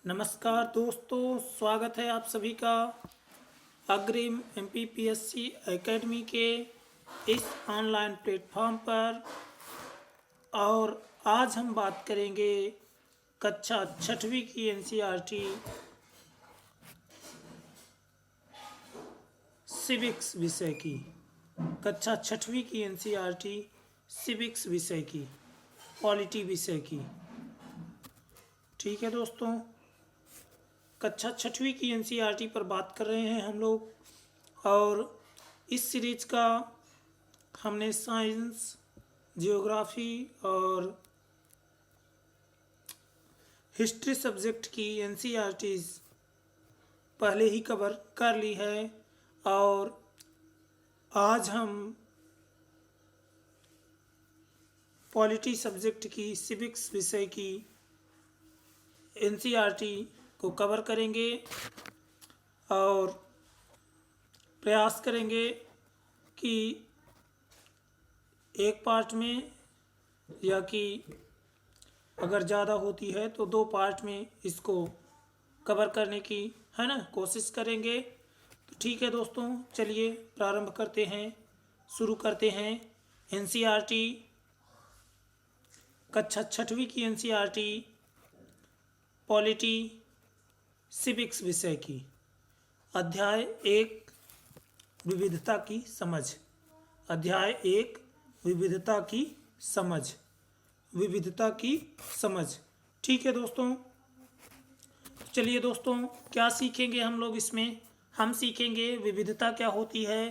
नमस्कार दोस्तों, स्वागत है आप सभी का अग्रिम एमपीपीएससी एकेडमी के इस ऑनलाइन प्लेटफॉर्म पर। और आज हम बात करेंगे कक्षा छठवीं की एनसीईआरटी सिविक्स विषय की। कक्षा छठवीं की एनसीईआरटी सिविक्स विषय की, पॉलिटी विषय की। ठीक है दोस्तों, कक्षा छठवीं की एनसीईआरटी पर बात कर रहे हैं हम लोग। और इस सीरीज का हमने साइंस, जियोग्राफी और हिस्ट्री सब्जेक्ट की एनसीईआरटीज पहले ही कवर कर ली है। और आज हम पॉलिटी सब्जेक्ट की सिविक्स विषय की एनसीईआरटी को कवर करेंगे और प्रयास करेंगे कि एक पार्ट में, या कि अगर ज़्यादा होती है तो दो पार्ट में इसको कवर करने की कोशिश करेंगे। तो ठीक है दोस्तों, चलिए प्रारंभ करते हैं, शुरू करते हैं एनसीईआरटी कक्षा छठवीं की एनसीईआरटी पॉलिटी सिविक्स विषय की। अध्याय 1 विविधता की समझ। अध्याय 1 विविधता की समझ। विविधता की समझ। ठीक है दोस्तों, चलिए दोस्तों, क्या सीखेंगे हम लोग इसमें? हम सीखेंगे विविधता क्या होती है,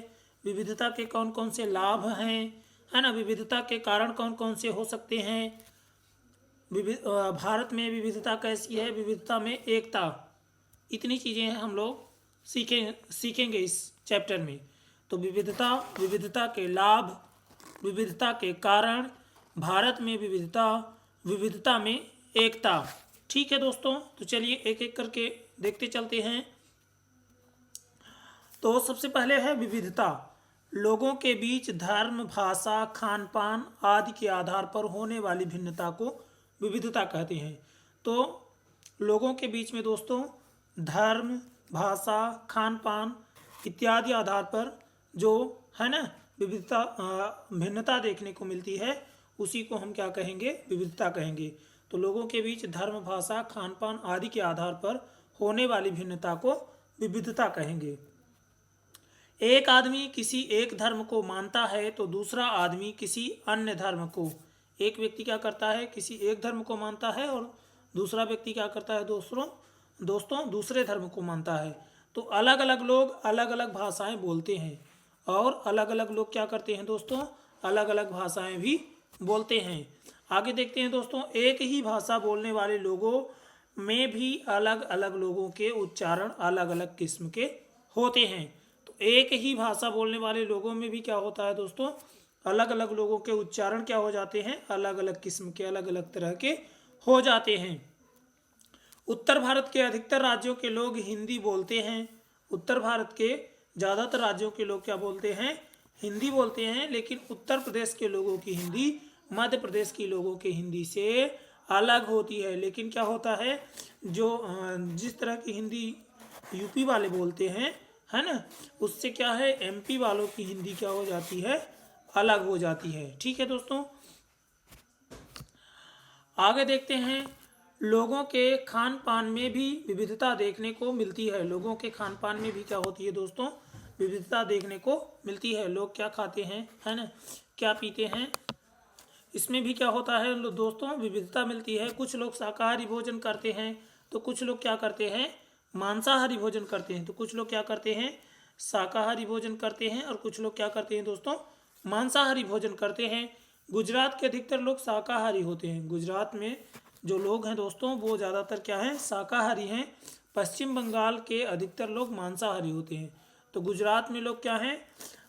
विविधता के कौन कौन से लाभ हैं, है ना, विविधता के कारण कौन कौन से हो सकते हैं, भारत में विविधता कैसी है, विविधता में एकता। इतनी चीज़ें हम लोग सीखेंगे इस चैप्टर में। तो विविधता, विविधता के लाभ, विविधता के कारण, भारत में विविधता, विविधता में एकता। ठीक है दोस्तों, तो चलिए एक एक करके देखते चलते हैं। तो सबसे पहले है विविधता। लोगों के बीच धर्म, भाषा, खान पान आदि के आधार पर होने वाली भिन्नता को विविधता कहते हैं। तो लोगों के बीच में दोस्तों धर्म, भाषा, खान पान इत्यादि आधार पर जो है ना विविधता, भिन्नता देखने को मिलती है, उसी को हम क्या कहेंगे? विविधता कहेंगे। तो लोगों के बीच धर्म, भाषा, खान पान आदि के आधार पर होने वाली भिन्नता को विविधता कहेंगे। एक आदमी किसी एक धर्म को मानता है तो दूसरा आदमी किसी अन्य धर्म को, एक व्यक्ति क्या करता है? किसी एक धर्म को मानता है और दूसरा व्यक्ति क्या करता है दोस्तों दूसरे धर्म को मानता है। तो अलग अलग लोग अलग अलग भाषाएं बोलते हैं, और अलग अलग लोग क्या करते हैं दोस्तों? अलग अलग भाषाएं भी बोलते हैं। आगे देखते हैं दोस्तों, एक ही भाषा बोलने वाले लोगों में भी अलग अलग लोगों के उच्चारण अलग अलग किस्म के होते हैं। तो एक ही भाषा बोलने वाले लोगों में भी क्या होता है दोस्तों? अलग अलग लोगों के उच्चारण क्या हो जाते हैं? अलग अलग किस्म के, अलग अलग तरह के हो जाते हैं। उत्तर भारत के अधिकतर राज्यों के लोग हिंदी बोलते हैं। उत्तर भारत के ज़्यादातर राज्यों के लोग क्या बोलते हैं? हिंदी बोलते हैं। लेकिन उत्तर प्रदेश के लोगों की हिंदी मध्य प्रदेश के लोगों के हिंदी से अलग होती है। लेकिन क्या होता है, जो जिस तरह की हिंदी यूपी वाले बोलते हैं, है ना, उससे क्या है, एमपी वालों की हिंदी क्या हो जाती है? अलग हो जाती है। ठीक है दोस्तों, आगे देखते हैं। लोगों के खान पान में भी विविधता देखने को मिलती है। लोगों के खान पान में भी क्या होती है दोस्तों? विविधता देखने को मिलती है। लोग क्या खाते हैं, है ना, क्या पीते हैं, इसमें भी क्या होता है दोस्तों? विविधता मिलती है। कुछ लोग शाकाहारी भोजन करते हैं, तो कुछ लोग क्या करते हैं? मांसाहारी भोजन करते हैं। तो कुछ लोग क्या करते हैं? शाकाहारी भोजन करते हैं, और कुछ लोग क्या करते हैं दोस्तों? मांसाहारी भोजन करते हैं। गुजरात के अधिकतर लोग शाकाहारी होते हैं। गुजरात में जो लोग हैं दोस्तों, वो ज़्यादातर क्या हैं? शाकाहारी हैं। पश्चिम बंगाल के अधिकतर लोग मांसाहारी होते हैं। तो गुजरात में लोग क्या हैं?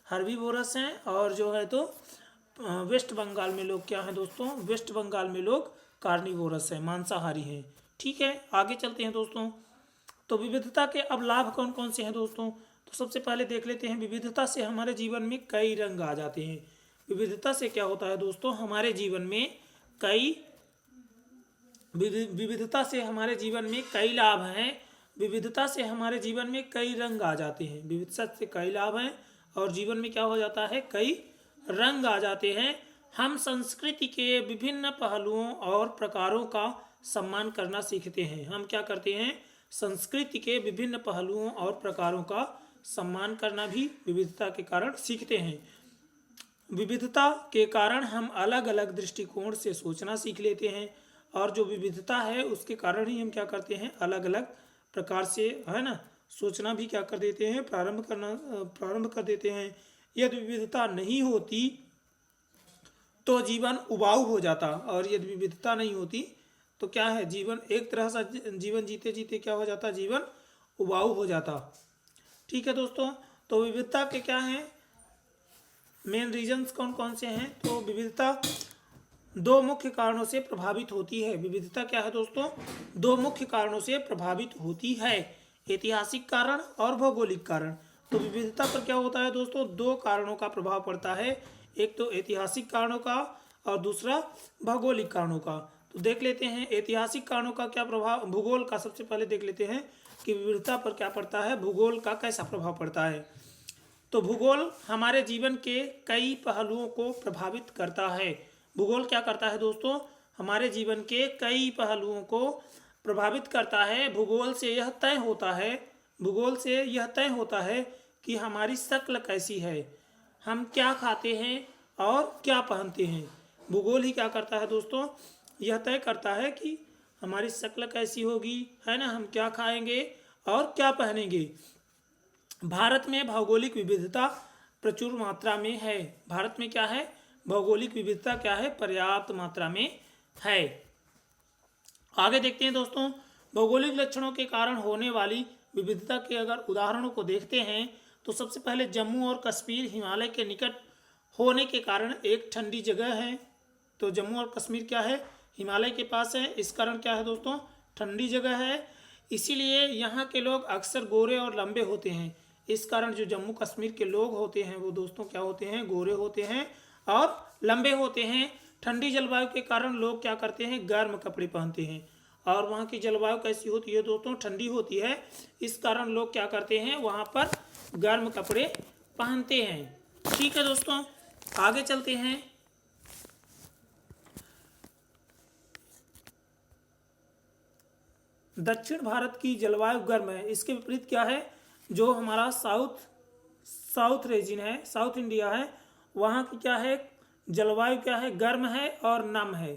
हर्बीवोरस हैं। और जो है तो वेस्ट बंगाल में लोग क्या हैं दोस्तों? वेस्ट बंगाल में लोग कार्निवोरस हैं, मांसाहारी हैं। ठीक है, आगे चलते हैं दोस्तों। तो विविधता के अब लाभ कौन कौन से हैं दोस्तों? तो सबसे पहले देख लेते हैं, विविधता से हमारे जीवन में कई रंग आ जाते हैं। विविधता से क्या होता है दोस्तों? हमारे जीवन में कई विविधता से हमारे जीवन में कई लाभ हैं। विविधता से हमारे जीवन में कई रंग आ जाते हैं। विविधता से कई लाभ हैं और जीवन में क्या हो जाता है, कई रंग आ जाते हैं। हम संस्कृति के विभिन्न पहलुओं और प्रकारों का सम्मान करना सीखते हैं। हम क्या करते हैं, संस्कृति के विभिन्न पहलुओं और प्रकारों का सम्मान करना भी विविधता के कारण सीखते हैं। विविधता के कारण हम अलग अलग दृष्टिकोण से सोचना सीख लेते हैं और जो विविधता है उसके कारण ही हम क्या करते हैं, अलग अलग प्रकार से, है ना, सोचना भी क्या कर देते हैं, प्रारंभ कर देते हैं। यदि विविधता नहीं होती तो जीवन उबाऊ हो जाता, और यदि विविधता नहीं होती तो क्या है, जीवन एक तरह से जीवन जीते जीते क्या हो जाता, जीवन उबाऊ हो जाता। ठीक है दोस्तों, तो विविधता के क्या हैं मेन रीजंस, कौन कौन से हैं? तो विविधता दो मुख्य कारणों से प्रभावित होती है। विविधता क्या है दोस्तों, दो मुख्य कारणों से प्रभावित होती है, ऐतिहासिक कारण और भौगोलिक कारण। तो विविधता पर क्या होता है दोस्तों, दो कारणों का प्रभाव पड़ता है, एक तो ऐतिहासिक कारणों का और दूसरा भौगोलिक कारणों का। तो देख लेते हैं ऐतिहासिक कारणों का क्या प्रभाव, भूगोल का सबसे पहले देख लेते हैं कि विविधता पर क्या पड़ता है, भूगोल का कैसा प्रभाव पड़ता है। तो भूगोल हमारे जीवन के कई पहलुओं को प्रभावित करता है। भूगोल क्या करता है दोस्तों, हमारे जीवन के कई पहलुओं को प्रभावित करता है। भूगोल से यह तय होता है कि हमारी शक्ल कैसी है, हम क्या खाते हैं और क्या पहनते हैं। भूगोल ही क्या करता है दोस्तों, यह तय करता है कि हमारी शक्ल कैसी होगी, है ना, हम क्या खाएंगे और क्या पहनेंगे। भारत में भौगोलिक विविधता प्रचुर मात्रा में है। भारत में क्या है, भौगोलिक विविधता क्या है, पर्याप्त मात्रा में है। आगे देखते हैं दोस्तों, भौगोलिक लक्षणों के कारण होने वाली विविधता के अगर उदाहरणों को देखते हैं तो सबसे पहले जम्मू और कश्मीर हिमालय के निकट होने के कारण एक ठंडी जगह है। तो जम्मू और कश्मीर क्या है, हिमालय के पास है, इस कारण क्या है दोस्तों, ठंडी जगह है। इसीलिए यहाँ के लोग अक्सर गोरे और लंबे होते हैं। इस कारण जो जम्मू कश्मीर के लोग होते हैं वो दोस्तों क्या होते हैं, गोरे होते हैं और लंबे होते हैं। ठंडी जलवायु के कारण लोग क्या करते हैं, गर्म कपड़े पहनते हैं, और वहाँ की जलवायु कैसी होती है दोस्तों, ठंडी होती है। इस कारण लोग क्या करते हैं, वहाँ पर गर्म कपड़े पहनते हैं। ठीक है दोस्तों, आगे चलते हैं। दक्षिण भारत की जलवायु गर्म है। इसके विपरीत क्या है, जो हमारा साउथ रीजन है, साउथ इंडिया है, वहाँ की क्या है, जलवायु क्या है, गर्म है और नम है।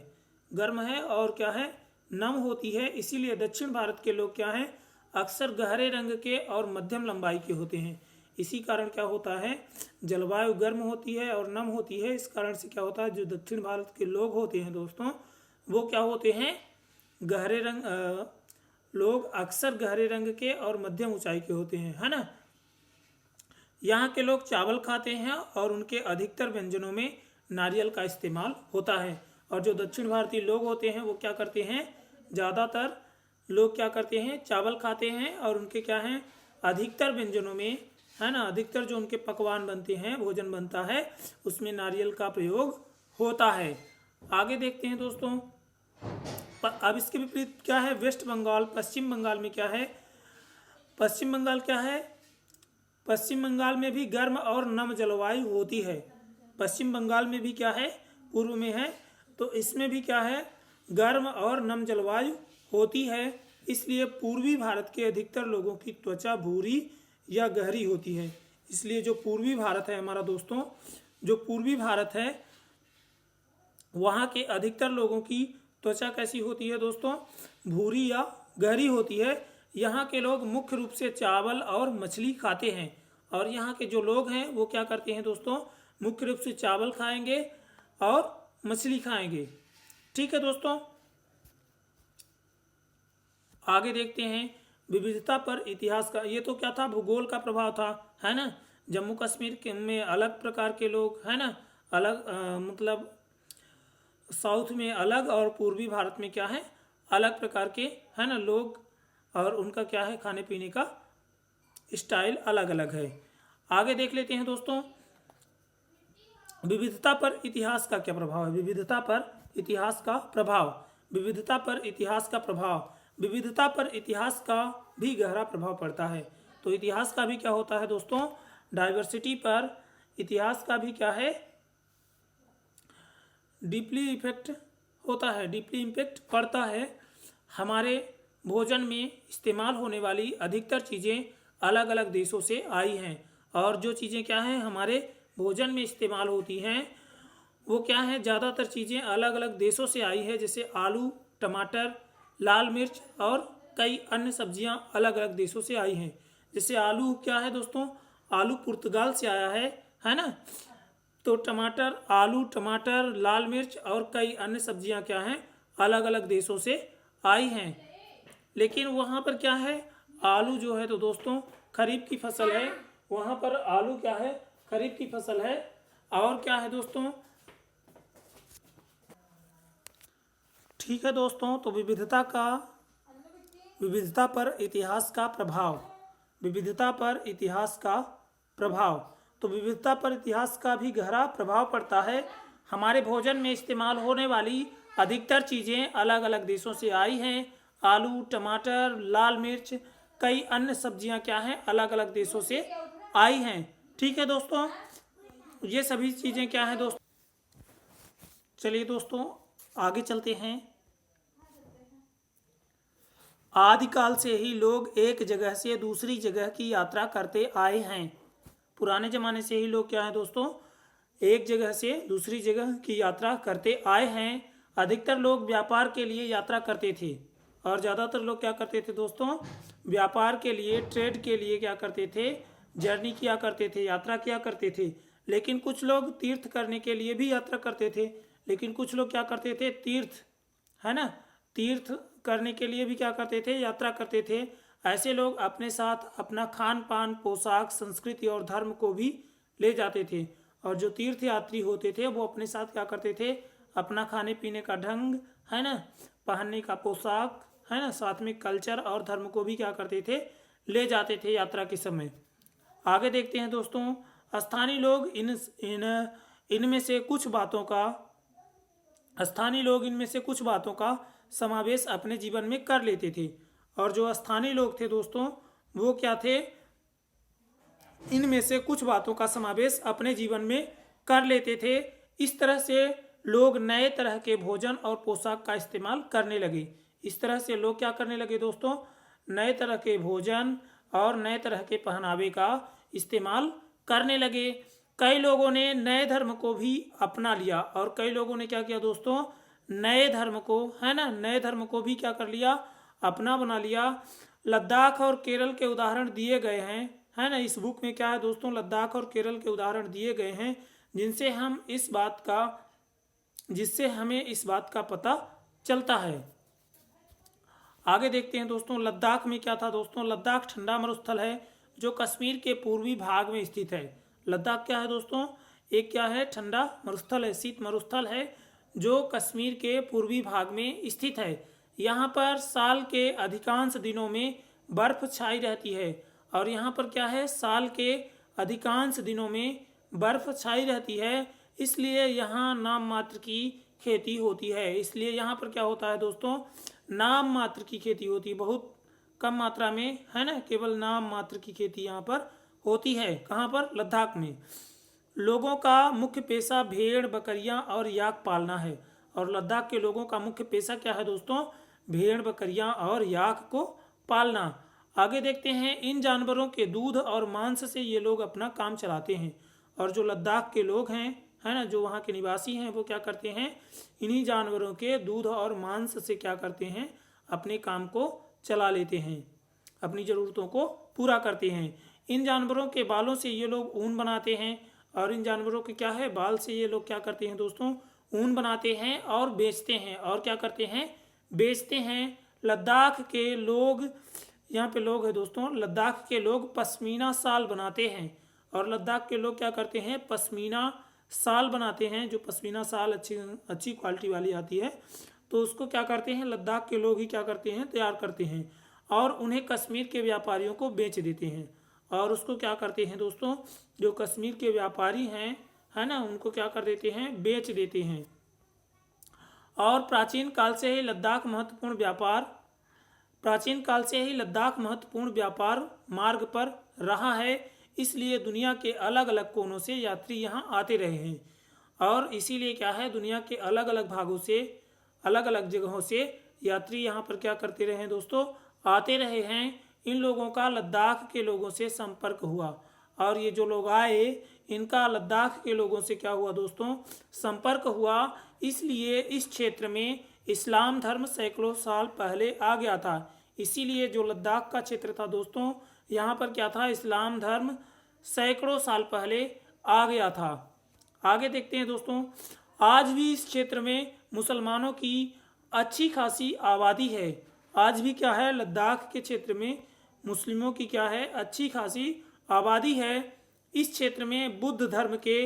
गर्म है और क्या है, नम होती है। इसीलिए दक्षिण भारत के लोग क्या हैं, अक्सर गहरे रंग के और मध्यम लंबाई के होते हैं। इसी कारण क्या होता है, जलवायु गर्म होती है और नम होती है। इस कारण से क्या होता है, जो दक्षिण भारत के लोग होते हैं दोस्तों, वो क्या होते हैं, गहरे रंग लोग अक्सर गहरे रंग के और मध्यम ऊंचाई के होते हैं, है ना। यहाँ के लोग चावल खाते हैं और उनके अधिकतर व्यंजनों में नारियल का इस्तेमाल होता है। और जो दक्षिण भारतीय लोग होते हैं वो क्या करते हैं, ज़्यादातर लोग क्या करते हैं, चावल खाते हैं और उनके क्या हैं, अधिकतर व्यंजनों में, है ना, अधिकतर जो उनके पकवान बनते हैं, भोजन बनता है, उसमें नारियल का प्रयोग होता है। आगे देखते हैं दोस्तों, अब इसके विपरीत क्या है, वेस्ट बंगाल, पश्चिम बंगाल में क्या है, पश्चिम बंगाल क्या है, पश्चिम बंगाल में भी गर्म और नम जलवायु होती है। पश्चिम बंगाल में भी क्या है, पूर्व में है, तो इसमें भी क्या है, गर्म और नम जलवायु होती है। इसलिए पूर्वी भारत के अधिकतर लोगों की त्वचा भूरी या गहरी होती है। इसलिए जो पूर्वी भारत है हमारा दोस्तों, जो पूर्वी भारत है वहाँ के अधिकतर लोगों की त्वचा कैसी होती है दोस्तों, भूरी या गहरी होती है। यहाँ के लोग मुख्य रूप से चावल और मछली खाते हैं। और यहाँ के जो लोग हैं वो क्या करते हैं दोस्तों, मुख्य रूप से चावल खाएंगे और मछली खाएंगे। ठीक है दोस्तों, आगे देखते हैं विविधता पर इतिहास का। ये तो क्या था, भूगोल का प्रभाव था, है ना। जम्मू कश्मीर के में अलग प्रकार के लोग, है ना, अलग मतलब साउथ में अलग और पूर्वी भारत में क्या है, अलग प्रकार के, है ना, लोग, और उनका क्या है, खाने पीने का स्टाइल अलग अलग है। आगे देख लेते हैं दोस्तों, विविधता पर इतिहास का क्या प्रभाव है। विविधता पर इतिहास का प्रभाव, विविधता पर इतिहास का प्रभाव। विविधता पर इतिहास का भी गहरा प्रभाव पड़ता है। तो इतिहास का भी क्या होता है दोस्तों, डाइवर्सिटी पर इतिहास का भी क्या है, डीपली इफेक्ट होता है, डीपली इम्पैक्ट पड़ता है। हमारे भोजन में इस्तेमाल होने वाली अधिकतर चीज़ें अलग अलग देशों से आई हैं, और जो चीज़ें क्या हैं हमारे भोजन में इस्तेमाल होती हैं वो क्या है, ज़्यादातर चीज़ें अलग अलग देशों से आई है। जैसे आलू, टमाटर, लाल मिर्च और कई अन्य सब्जियां अलग अलग देशों से आई हैं। जैसे आलू क्या है दोस्तों, आलू पुर्तगाल से आया है ना। तो टमाटर, आलू, टमाटर, लाल मिर्च और कई अन्य सब्जियां क्या हैं, अलग अलग देशों से आई हैं। लेकिन वहाँ पर क्या है, आलू जो है तो दोस्तों खरीफ की फसल है, वहाँ पर आलू क्या है, खरीफ की फसल है। और क्या है दोस्तों, ठीक है दोस्तों। तो विविधता पर इतिहास का प्रभाव, विविधता पर इतिहास का प्रभाव। तो विविधता पर इतिहास का भी गहरा प्रभाव पड़ता है। हमारे भोजन में इस्तेमाल होने वाली अधिकतर चीज़ें अलग अलग देशों से आई हैं। आलू, टमाटर, लाल मिर्च, कई अन्य सब्जियां क्या हैं, अलग अलग देशों से आई हैं। ठीक है दोस्तों, ये सभी चीज़ें क्या हैं दोस्तों। चलिए दोस्तों आगे चलते हैं। आदिकाल से ही लोग एक जगह से दूसरी जगह की यात्रा करते आए हैं। पुराने ज़माने से ही लोग क्या है दोस्तों, एक जगह से दूसरी जगह की यात्रा करते आए हैं। अधिकतर लोग व्यापार के लिए यात्रा करते थे, और ज़्यादातर लोग क्या करते थे दोस्तों, व्यापार के लिए, ट्रेड के लिए क्या करते थे, जर्नी किया करते थे, यात्रा किया करते थे। लेकिन कुछ लोग तीर्थ करने के लिए भी यात्रा करते थे। लेकिन कुछ लोग क्या करते थे, तीर्थ, है ना, तीर्थ करने के लिए भी क्या करते थे, यात्रा करते थे। ऐसे लोग अपने साथ अपना खान पान, पोशाक, संस्कृति और धर्म को भी ले जाते थे। और जो तीर्थ यात्री होते थे वो अपने साथ क्या करते थे, अपना खाने पीने का ढंग, है ना, पहनने का पोशाक, है ना, साथ में कल्चर और धर्म को भी क्या करते थे, ले जाते थे यात्रा के समय। आगे देखते हैं दोस्तों। स्थानीय लोग इनमें से कुछ बातों का समावेश अपने जीवन में कर लेते थे। और जो स्थानीय लोग थे दोस्तों वो क्या थे, इनमें से कुछ बातों का समावेश अपने जीवन में कर लेते थे। इस तरह से लोग नए तरह के भोजन और पोशाक का इस्तेमाल करने लगे। इस तरह से लोग क्या करने लगे दोस्तों, नए तरह के भोजन और नए तरह के पहनावे का इस्तेमाल करने लगे। कई लोगों ने नए धर्म को भी अपना लिया, और कई लोगों ने क्या किया दोस्तों, नए धर्म को, है ना, नए धर्म को भी क्या कर लिया, अपना बना लिया। लद्दाख और केरल के उदाहरण दिए गए हैं, है ना, इस बुक में क्या है दोस्तों, लद्दाख और केरल के उदाहरण दिए गए हैं जिससे हमें इस बात का पता चलता है। आगे देखते हैं दोस्तों। लद्दाख में क्या था दोस्तों, लद्दाख ठंडा मरुस्थल है जो कश्मीर के पूर्वी भाग में स्थित है। लद्दाख क्या है दोस्तों, एक क्या है, ठंडा मरुस्थल है, शीत मरुस्थल है जो कश्मीर के पूर्वी भाग में स्थित है। यहाँ पर साल के अधिकांश दिनों में बर्फ छाई रहती है। और यहाँ पर क्या है, साल के अधिकांश दिनों में बर्फ छाई रहती है, इसलिए यहाँ नाम मात्र की खेती होती है। इसलिए यहाँ पर क्या होता है दोस्तों, नाम मात्र की खेती होती है, बहुत कम मात्रा में, है ना, केवल नाम मात्र की खेती यहाँ पर होती है। कहाँ पर, लद्दाख में। लोगों का मुख्य पेशा भेड़, बकरियां और याक पालना है। और लद्दाख के लोगों का मुख्य पेशा क्या है दोस्तों, भेड़, बकरियां और याक को पालना। आगे देखते हैं। इन जानवरों के दूध और मांस से ये लोग अपना काम चलाते हैं। और जो लद्दाख के लोग हैं, है ना, जो वहाँ के निवासी हैं, वो क्या करते हैं, इन्हीं जानवरों के दूध और मांस से क्या करते हैं, अपने काम को चला लेते हैं, अपनी ज़रूरतों को पूरा करते हैं। इन जानवरों के बालों से ये लोग ऊन बनाते हैं। और इन जानवरों के क्या है, बाल से ये लोग क्या करते हैं दोस्तों, ऊन बनाते हैं और बेचते हैं। और क्या करते हैं, बेचते हैं। लद्दाख के लोग, यहाँ पे लोग है दोस्तों, लद्दाख के लोग पश्मीना शाल बनाते हैं। और लद्दाख के लोग क्या करते हैं, पश्मीना शाल बनाते हैं। जो पश्मीना शाल अच्छी क्वालिटी वाली आती है, तो उसको क्या करते हैं, लद्दाख के लोग ही क्या करते हैं, तैयार करते हैं और उन्हें कश्मीर के व्यापारियों को बेच देते हैं। और उसको क्या करते हैं दोस्तों, जो कश्मीर के व्यापारी हैं, है ना, उनको क्या कर देते हैं, बेच देते हैं। और प्राचीन काल से ही लद्दाख महत्वपूर्ण व्यापार मार्ग पर रहा है, इसलिए दुनिया के अलग अलग कोनों से यात्री यहाँ आते रहे हैं। और इसीलिए क्या है, दुनिया के अलग अलग भागों से, अलग अलग जगहों से यात्री यहाँ पर क्या करते रहे हैं दोस्तों, आते रहे हैं। इन लोगों का लद्दाख के लोगों से संपर्क हुआ, और ये जो लोग आए इनका लद्दाख के लोगों से क्या हुआ दोस्तों, संपर्क हुआ। इसलिए इस क्षेत्र में इस्लाम धर्म सैकड़ों साल पहले आ गया था। इसीलिए जो लद्दाख का क्षेत्र था दोस्तों, यहाँ पर क्या था, इस्लाम धर्म सैकड़ों साल पहले आ गया था। आगे देखते हैं दोस्तों, आज भी इस क्षेत्र में मुसलमानों की अच्छी खासी आबादी है। आज भी क्या है, लद्दाख के क्षेत्र में मुस्लिमों की क्या है, अच्छी खासी आबादी है। इस क्षेत्र में बुद्ध धर्म के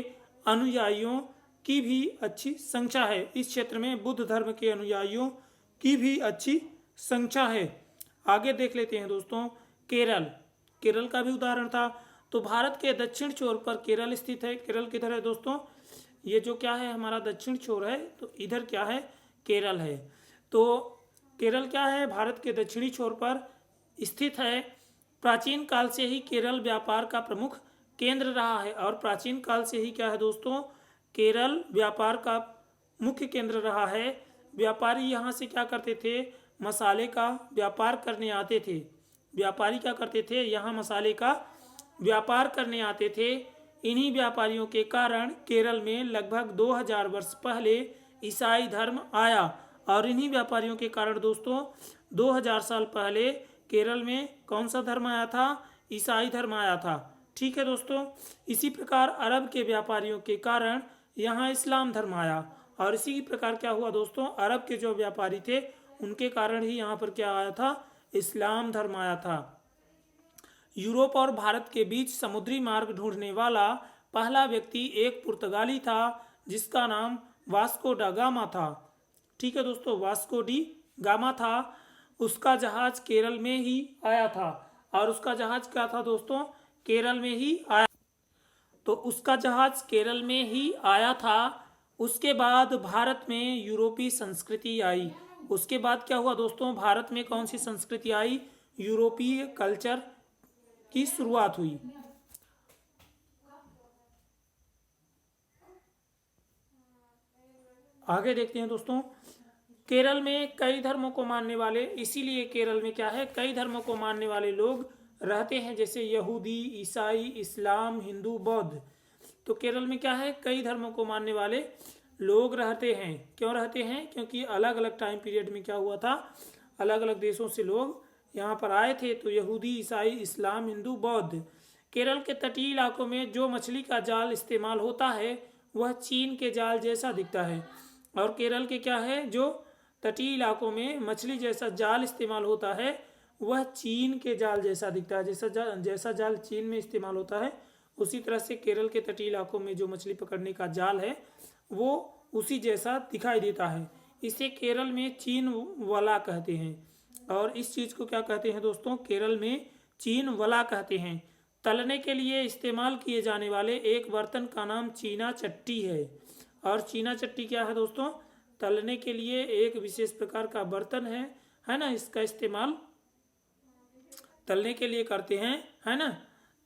अनुयायियों की भी अच्छी संख्या है। इस क्षेत्र में बुद्ध धर्म के अनुयायियों की भी अच्छी संख्या है। आगे देख लेते हैं दोस्तों, केरल का भी उदाहरण था। तो भारत के दक्षिण छोर पर केरल स्थित है। केरल किधर है दोस्तों, ये जो क्या है हमारा दक्षिण छोर है, तो इधर क्या है, केरल है। तो केरल क्या है, भारत के दक्षिणी छोर पर स्थित है। प्राचीन काल से ही केरल व्यापार का प्रमुख केंद्र रहा है। और प्राचीन काल से ही क्या है दोस्तों, केरल व्यापार का मुख्य केंद्र रहा है। व्यापारी यहाँ से क्या करते थे, मसाले का व्यापार करने आते थे। व्यापारी क्या करते थे, यहाँ मसाले का व्यापार करने आते थे। इन्हीं व्यापारियों के कारण केरल में लगभग 2000 वर्ष पहले ईसाई धर्म आया। और इन्हीं व्यापारियों के कारण दोस्तों 2000 साल पहले केरल में कौन सा धर्म आया था, ईसाई धर्म आया था। ठीक है दोस्तों, इसी प्रकार अरब के व्यापारियों के कारण यहाँ इस्लाम धर्म आया। और इसी प्रकार क्या हुआ दोस्तों, अरब के जो व्यापारी थे उनके कारण ही यहाँ पर क्या आया था, इस्लाम धर्म आया था। यूरोप और भारत के बीच समुद्री मार्ग ढूंढने वाला पहला व्यक्ति एक पुर्तगाली था जिसका नाम वास्को डा गामा था। ठीक है दोस्तों, वास्को डी गामा था। उसका जहाज केरल में ही आया था। और उसका जहाज क्या था दोस्तों, केरल में ही आया। तो उसका जहाज केरल में ही आया था। उसके बाद भारत में यूरोपीय संस्कृति आई। उसके बाद क्या हुआ दोस्तों, भारत में कौन सी संस्कृति आई, यूरोपीय कल्चर की शुरुआत हुई। आगे देखते हैं दोस्तों, केरल में कई धर्मों को मानने वाले, इसीलिए केरल में क्या है, कई धर्मों को मानने वाले लोग रहते हैं, जैसे यहूदी, ईसाई, इस्लाम, हिंदू, बौद्ध। तो केरल में क्या है, कई धर्मों को मानने वाले लोग रहते हैं। क्यों रहते हैं, क्योंकि अलग अलग टाइम पीरियड में क्या हुआ था, अलग अलग देशों से लोग यहाँ पर आए थे। तो यहूदी, ईसाई, इस्लाम, हिंदू, बौद्ध। केरल के तटीय इलाकों में जो मछली का जाल इस्तेमाल होता है वह चीन के जाल जैसा दिखता है। और केरल के क्या है, जो तटीय इलाकों में मछली जैसा जाल इस्तेमाल होता है वह चीन के जाल जैसा दिखता है। जैसा जाल चीन में इस्तेमाल होता है उसी तरह से केरल के तटीय इलाकों में जो मछली पकड़ने का जाल है वो उसी जैसा दिखाई देता है। इसे केरल में चीन वला कहते हैं। और इस चीज़ को क्या कहते हैं दोस्तों, केरल में चीन वला कहते हैं। तलने के लिए इस्तेमाल किए जाने वाले एक बर्तन का नाम चीना चट्टी है। और चीना चट्टी क्या है दोस्तों, तलने के लिए एक विशेष प्रकार का बर्तन है ना, इसका इस्तेमाल तलने के लिए करते हैं, है ना।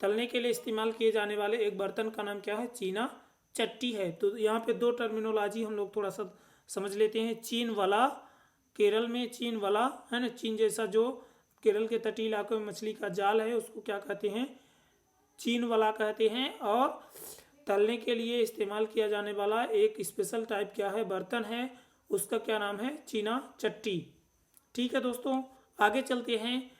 तलने के लिए इस्तेमाल किए जाने वाले एक बर्तन का नाम क्या है, चीना चट्टी है। तो यहाँ पे दो टर्मिनोलॉजी हम लोग थोड़ा सा समझ लेते हैं। चीन वाला, केरल में चीन वाला है ना, चीन जैसा जो केरल के तटीय इलाकों में मछली का जाल है उसको क्या कहते हैं, चीन वाला कहते हैं। और तलने के लिए इस्तेमाल किया जाने वाला एक स्पेशल टाइप क्या है, बर्तन है, उसका क्या नाम है, चीना चट्टी। ठीक है दोस्तों, आगे चलते हैं।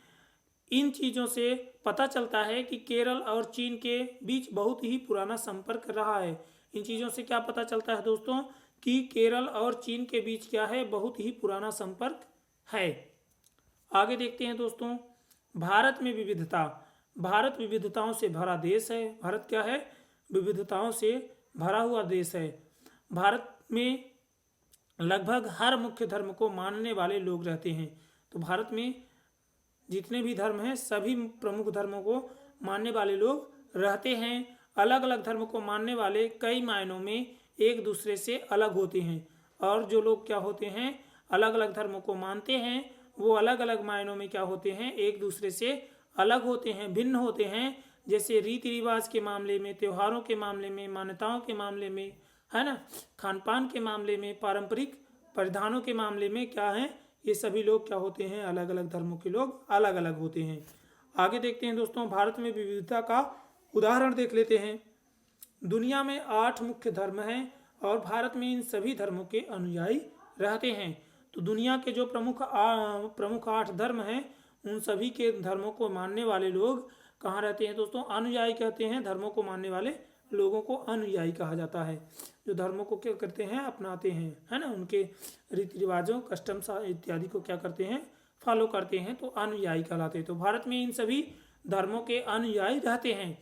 इन चीज़ों से पता चलता है कि केरल और चीन के बीच बहुत ही पुराना संपर्क रहा है। इन चीज़ों से क्या पता चलता है दोस्तों, कि केरल और चीन के बीच क्या है, बहुत ही पुराना संपर्क है। आगे देखते हैं दोस्तों, भारत में विविधता। भारत विविधताओं से भरा देश है। भारत क्या है, विविधताओं से भरा हुआ देश है। भारत में लगभग हर मुख्य धर्म को मानने वाले लोग रहते हैं। तो भारत में जितने भी धर्म हैं सभी प्रमुख धर्मों को मानने वाले लोग रहते हैं। अलग अलग धर्म को मानने वाले कई मायनों में एक दूसरे से अलग होते हैं। और जो लोग क्या होते हैं अलग अलग धर्मों को मानते हैं वो अलग अलग मायनों में क्या होते हैं, एक दूसरे से अलग होते हैं, भिन्न होते हैं। जैसे रीति रिवाज के मामले में, त्योहारों के मामले में, मान्यताओं के मामले में, है ना, खान पान के मामले में, पारंपरिक परिधानों के मामले में क्या है, ये सभी लोग क्या होते हैं, अलग अलग धर्मों के लोग अलग अलग होते हैं। आगे देखते हैं दोस्तों, भारत में विविधता का उदाहरण देख लेते हैं। दुनिया में 8 मुख्य धर्म हैं और भारत में इन सभी धर्मों के अनुयायी रहते हैं। तो दुनिया के जो प्रमुख 8 धर्म हैं उन सभी के धर्मों को मानने वाले लोग कहाँ रहते हैं दोस्तों, अनुयायी कहते हैं। धर्मों को मानने वाले लोगों को अनुयायी कहा जाता है। जो धर्मों को क्या करते हैं, अपनाते हैं, है ना, उनके रीति रिवाजों, कस्टम्स इत्यादि को क्या करते हैं, फॉलो करते हैं, तो अनुयायी कहलाते हैं। तो भारत में इन सभी धर्मों के अनुयायी रहते हैं।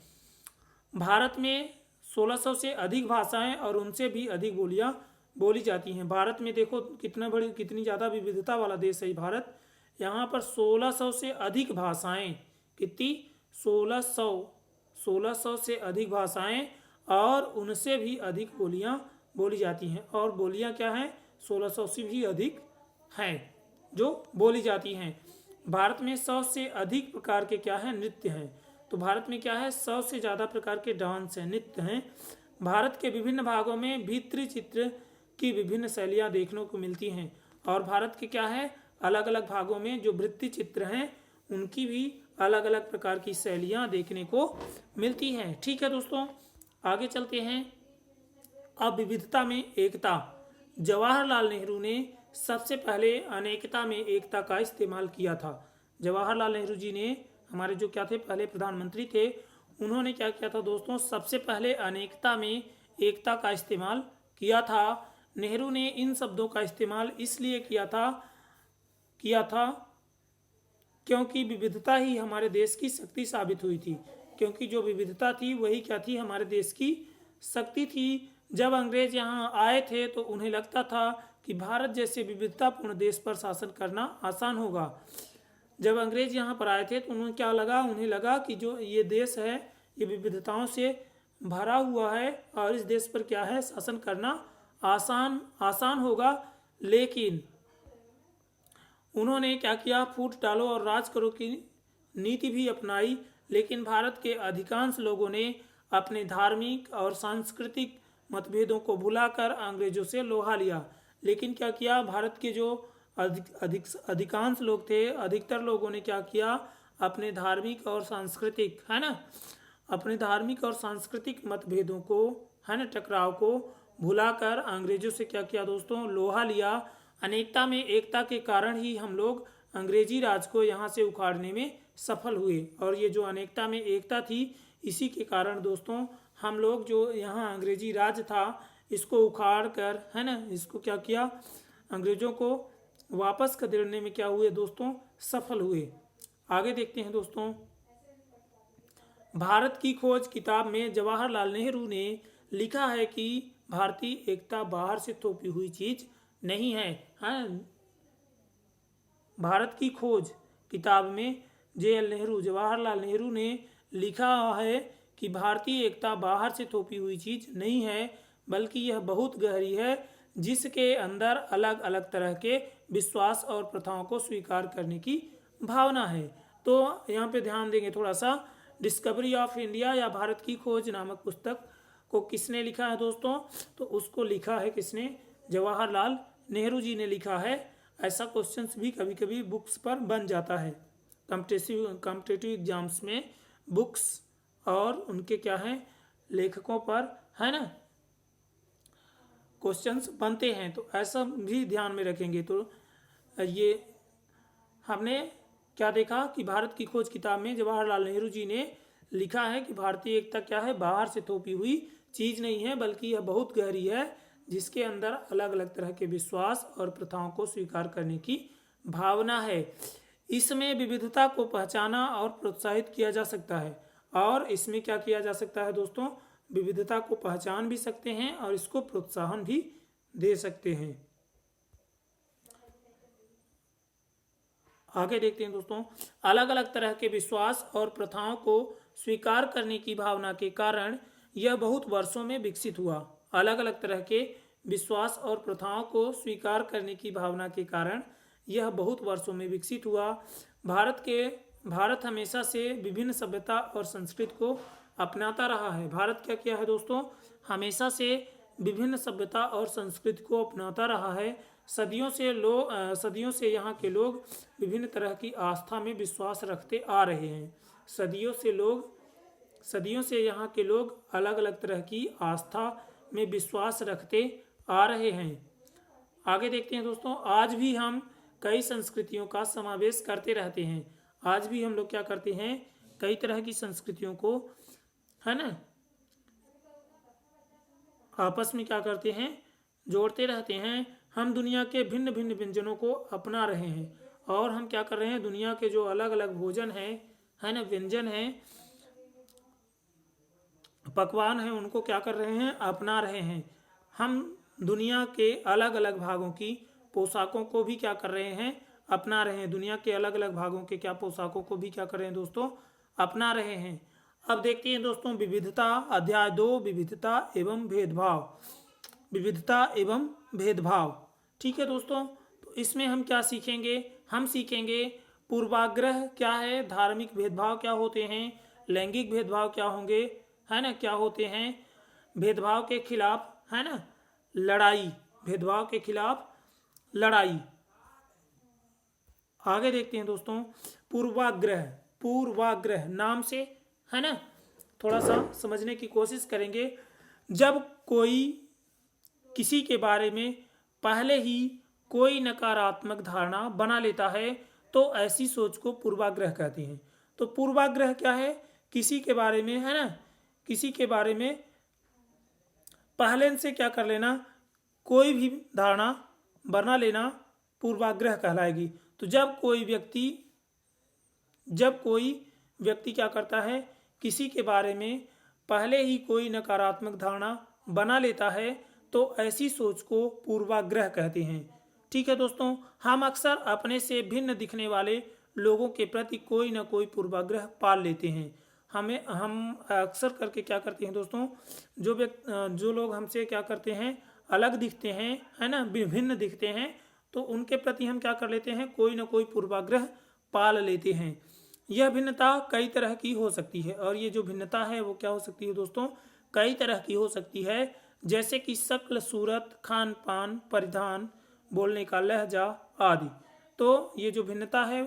भारत में 1600 से अधिक भाषाएं और उनसे भी अधिक बोलियां बोली जाती हैं। भारत में देखो कितनी ज़्यादा विविधता वाला देश है भारत। यहाँ पर 1600 से अधिक भाषाएं, कितनी, 1600 से अधिक भाषाएं और उनसे भी अधिक बोलियां बोली जाती हैं। और बोलियां क्या हैं, 1600 से भी अधिक हैं जो बोली जाती हैं। भारत में 100 से अधिक प्रकार के क्या हैं, नृत्य हैं। तो भारत में क्या है, 100 से ज़्यादा प्रकार के डांस हैं, नृत्य हैं। भारत के विभिन्न भागों में भित्ति चित्र की विभिन्न शैलियाँ देखने को मिलती हैं। और भारत के क्या है, अलग अलग भागों में जो भित्ति चित्र हैं उनकी भी अलग अलग प्रकार की शैलियाँ देखने को मिलती हैं। ठीक है दोस्तों, आगे चलते हैं। अब विविधता में एकता। जवाहरलाल नेहरू ने सबसे पहले अनेकता में एकता का इस्तेमाल किया था। जवाहरलाल नेहरू जी ने, हमारे जो क्या थे, पहले प्रधानमंत्री थे, उन्होंने क्या किया था दोस्तों, सबसे पहले अनेकता में एकता का इस्तेमाल किया था। नेहरू ने इन शब्दों का इस्तेमाल इसलिए किया था क्योंकि विविधता ही हमारे देश की शक्ति साबित हुई थी। क्योंकि जो विविधता थी वही क्या थी, हमारे देश की शक्ति थी। जब अंग्रेज यहाँ आए थे तो उन्हें लगता था कि भारत जैसे विविधतापूर्ण देश पर शासन करना आसान होगा। जब अंग्रेज यहाँ पर आए थे तो उन्हें क्या लगा, उन्हें लगा कि जो ये देश है ये विविधताओं से भरा हुआ है और इस देश पर क्या है, शासन करना आसान होगा। लेकिन उन्होंने क्या किया, फूट डालो और राज करो की नीति भी अपनाई। लेकिन भारत के अधिकांश लोगों ने अपने धार्मिक और सांस्कृतिक मतभेदों को भुलाकर अंग्रेजों से लोहा लिया। लेकिन क्या किया, भारत के जो अधिकांश लोग थे, अधिकतर लोगों ने क्या किया, अपने धार्मिक और सांस्कृतिक, है ना, अपने धार्मिक और सांस्कृतिक मतभेदों को, है ना, टकराव को भुलाकर अंग्रेजों से क्या किया दोस्तों, लोहा लिया। अनेकता में एकता के कारण ही हम लोग अंग्रेजी राज को यहाँ से उखाड़ने में सफल हुए। और ये जो अनेकता में एकता थी, इसी के कारण दोस्तों हम लोग जो यहाँ अंग्रेजी राज था इसको उखाड़ कर, है ना, इसको क्या किया, अंग्रेजों को वापस खदेड़ने में क्या हुए दोस्तों, सफल हुए। आगे देखते हैं दोस्तों। भारत की खोज किताब में जवाहरलाल नेहरू ने लिखा है कि भारतीय एकता बाहर से थोपी हुई चीज नहीं है। हाँ, भारत की खोज किताब में जवाहरलाल नेहरू ने लिखा है कि भारतीय एकता बाहर से थोपी हुई चीज नहीं है, बल्कि यह बहुत गहरी है, जिसके अंदर अलग अलग तरह के विश्वास और प्रथाओं को स्वीकार करने की भावना है। तो यहाँ पे ध्यान देंगे थोड़ा सा। डिस्कवरी ऑफ इंडिया या भारत की खोज नामक पुस्तक को किसने लिखा है दोस्तों, तो उसको लिखा है किसने, जवाहरलाल नेहरू जी ने लिखा है। ऐसा क्वेश्चंस भी कभी कभी बुक्स पर बन जाता है, कॉम्पिटिटिव एग्जाम्स में बुक्स और उनके क्या है, लेखकों पर, है ना, क्वेश्चंस बनते हैं। तो ऐसा भी ध्यान में रखेंगे। तो ये हमने क्या देखा कि भारत की खोज किताब में जवाहरलाल नेहरू जी ने लिखा है कि भारतीय एकता क्या है, बाहर से थोपी हुई चीज नहीं है, बल्कि यह बहुत गहरी है, जिसके अंदर अलग अलग तरह के विश्वास और प्रथाओं को स्वीकार करने की भावना है। इसमें विविधता को पहचाना और प्रोत्साहित किया जा सकता है। और इसमें क्या किया जा सकता है दोस्तों, विविधता को पहचान भी सकते हैं और इसको प्रोत्साहन भी दे सकते हैं। आगे देखते हैं दोस्तों। अलग अलग तरह के विश्वास और प्रथाओं को स्वीकार करने की भावना के कारण यह बहुत वर्षों में विकसित हुआ। अलग अलग तरह के विश्वास और प्रथाओं को स्वीकार करने की भावना के कारण यह बहुत वर्षों में विकसित हुआ। भारत हमेशा से विभिन्न सभ्यता और संस्कृति को अपनाता रहा है। भारत क्या किया है दोस्तों, हमेशा से विभिन्न सभ्यता और संस्कृति को अपनाता रहा है। सदियों से यहाँ के लोग विभिन्न तरह की आस्था में विश्वास रखते आ रहे हैं। सदियों से यहाँ के लोग अलग अलग तरह की आस्था में विश्वास रखते आ रहे हैं। आगे देखते हैं दोस्तों, आज भी हम कई संस्कृतियों का समावेश करते रहते हैं। आज भी हम लोग क्या करते हैं, कई तरह की संस्कृतियों को, है ना, आपस में क्या करते हैं, जोड़ते रहते हैं। हम दुनिया के भिन्न भिन्न व्यंजनों को अपना रहे हैं और हम क्या कर रहे हैं, दुनिया के जो अलग अलग भोजन है ना, व्यंजन है, पकवान है, उनको क्या कर रहे हैं, अपना रहे हैं। हम दुनिया के अलग अलग भागों की पोशाकों को भी क्या कर रहे हैं, अपना रहे हैं। दुनिया के अलग अलग भागों के क्या पोशाकों को भी क्या कर रहे हैं दोस्तों, अपना रहे हैं। अब देखते हैं दोस्तों विविधता, अध्याय 2, विविधता एवं भेदभाव। विविधता एवं भेदभाव, ठीक है दोस्तों। तो इसमें हम क्या सीखेंगे, हम सीखेंगे पूर्वाग्रह क्या है, धार्मिक भेदभाव क्या होते हैं, लैंगिक भेदभाव क्या होंगे, है ना, क्या होते हैं, भेदभाव के खिलाफ, है ना, लड़ाई, भेदभाव के खिलाफ लड़ाई। आगे देखते हैं दोस्तों, पूर्वाग्रह नाम से, है ना, थोड़ा सा समझने की कोशिश करेंगे। जब कोई किसी के बारे में पहले ही कोई नकारात्मक धारणा बना लेता है तो ऐसी सोच को पूर्वाग्रह कहते हैं। तो पूर्वाग्रह क्या है, किसी के बारे में, है ना, किसी के बारे में पहले से क्या कर लेना, कोई भी धारणा बना लेना पूर्वाग्रह कहलाएगी। तो जब कोई व्यक्ति क्या करता है, किसी के बारे में पहले ही कोई नकारात्मक धारणा बना लेता है तो ऐसी सोच को पूर्वाग्रह कहते हैं। ठीक है दोस्तों, हम अक्सर अपने से भिन्न दिखने वाले लोगों के प्रति कोई ना कोई पूर्वाग्रह पाल लेते हैं। हम अक्सर करके क्या करते हैं दोस्तों, जो लोग हमसे क्या करते हैं, अलग दिखते हैं, है ना, विभिन्न दिखते हैं, तो उनके प्रति हम क्या कर लेते हैं, कोई ना कोई पूर्वाग्रह पाल लेते हैं। यह भिन्नता कई तरह की हो सकती है और ये जो भिन्नता है वो क्या हो सकती है दोस्तों, कई तरह की हो सकती है, जैसे कि शक्ल, सूरत, खान पान, परिधान, बोलने का लहजा आदि। तो ये जो भिन्नता है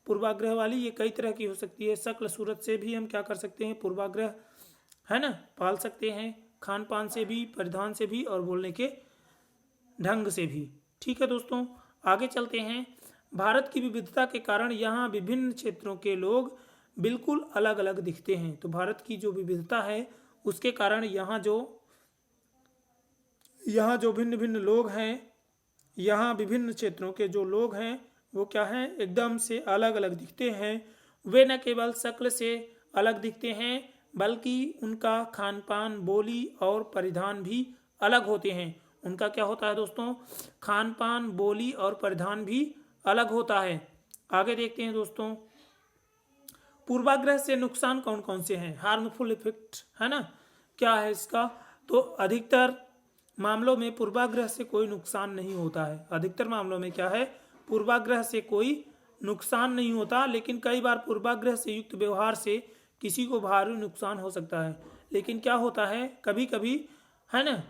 पूर्वाग्रह वाली, ये कई तरह की हो सकती है। शक्ल सूरत से भी हम क्या कर सकते हैं, पूर्वाग्रह, है ना, पाल सकते हैं, खान पान से भी, परिधान से भी और बोलने के ढंग से भी। ठीक है दोस्तों, आगे चलते हैं। भारत की विविधता के कारण यहाँ विभिन्न क्षेत्रों के लोग बिल्कुल अलग अलग दिखते हैं। तो भारत की जो विविधता है उसके कारण यहाँ जो भिन्न भिन्न लोग हैं, यहाँ विभिन्न क्षेत्रों के जो लोग हैं वो क्या हैं, एकदम से अलग अलग दिखते हैं। वे न केवल शक्ल से अलग दिखते हैं बल्कि उनका खान पान, बोली और परिधान भी अलग होते हैं। उनका क्या होता है दोस्तों, खान पान, बोली और परिधान भी अलग होता है। आगे देखते हैं दोस्तों, पूर्वाग्रह से नुकसान कौन कौन से हैं, हार्मफुल इफेक्ट, है ना, क्या है इसका। तो अधिकतर मामलों में पूर्वाग्रह से कोई नुकसान नहीं होता है। अधिकतर मामलों में क्या है, पूर्वाग्रह से कोई नुकसान नहीं होता, लेकिन कई बार पूर्वाग्रह से युक्त व्यवहार से किसी को भारी नुकसान हो सकता है। लेकिन क्या होता है, कभी कभी, है ना,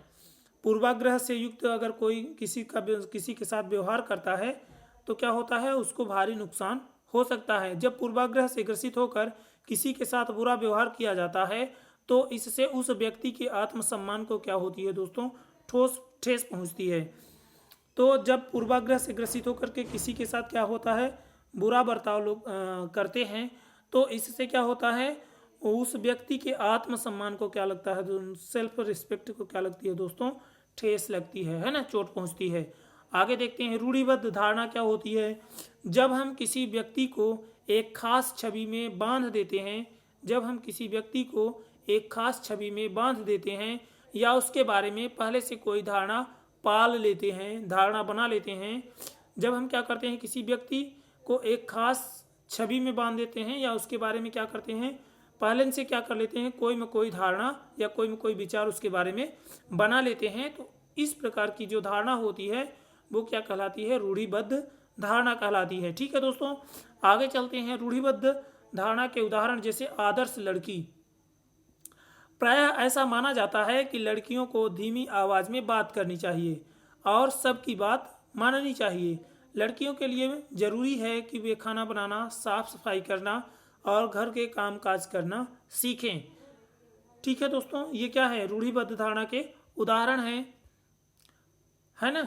पूर्वाग्रह से युक्त अगर कोई किसी के साथ व्यवहार करता है तो क्या होता है, उसको भारी नुकसान हो सकता है। जब पूर्वाग्रह से ग्रसित होकर किसी के साथ बुरा व्यवहार किया जाता है तो इससे उस व्यक्ति के आत्मसम्मान को क्या होती है दोस्तों, ठेस पहुंचती है। तो जब पूर्वाग्रह से ग्रसित होकर के किसी के साथ क्या होता है, बुरा बर्ताव लोग करते हैं तो इससे क्या होता है, उस व्यक्ति के आत्मसम्मान को क्या लगता है, सेल्फ रिस्पेक्ट को क्या लगती है दोस्तों, ठेस लगती है ना, चोट पहुंचती है। आगे देखते हैं, रूढ़िबद्ध धारणा क्या होती है। जब हम किसी व्यक्ति को एक खास छवि में बांध देते हैं, जब हम किसी व्यक्ति को एक खास छवि में बांध देते हैं या उसके बारे में पहले से कोई धारणा पाल लेते हैं, धारणा बना लेते हैं, जब हम क्या करते हैं, किसी व्यक्ति को एक खास छवि में बांध देते हैं या उसके बारे में क्या करते हैं, पहले से क्या कर लेते हैं, कोई में कोई धारणा या कोई में कोई विचार उसके बारे में बना लेते हैं, तो इस प्रकार की जो धारणा होती है वो क्या कहलाती है, रूढ़िबद्ध धारणा कहलाती है। ठीक है दोस्तों, आगे चलते हैं। रूढ़िबद्ध धारणा के उदाहरण जैसे आदर्श लड़की। प्रायः ऐसा माना जाता है कि लड़कियों को धीमी आवाज में बात करनी चाहिए और सबकी बात माननी चाहिए। लड़कियों के लिए जरूरी है कि वे खाना बनाना, साफ सफाई करना और घर के काम काज करना सीखें। ठीक है दोस्तों, ये क्या है, रूढ़िबद्ध धारणा के उदाहरण है ना,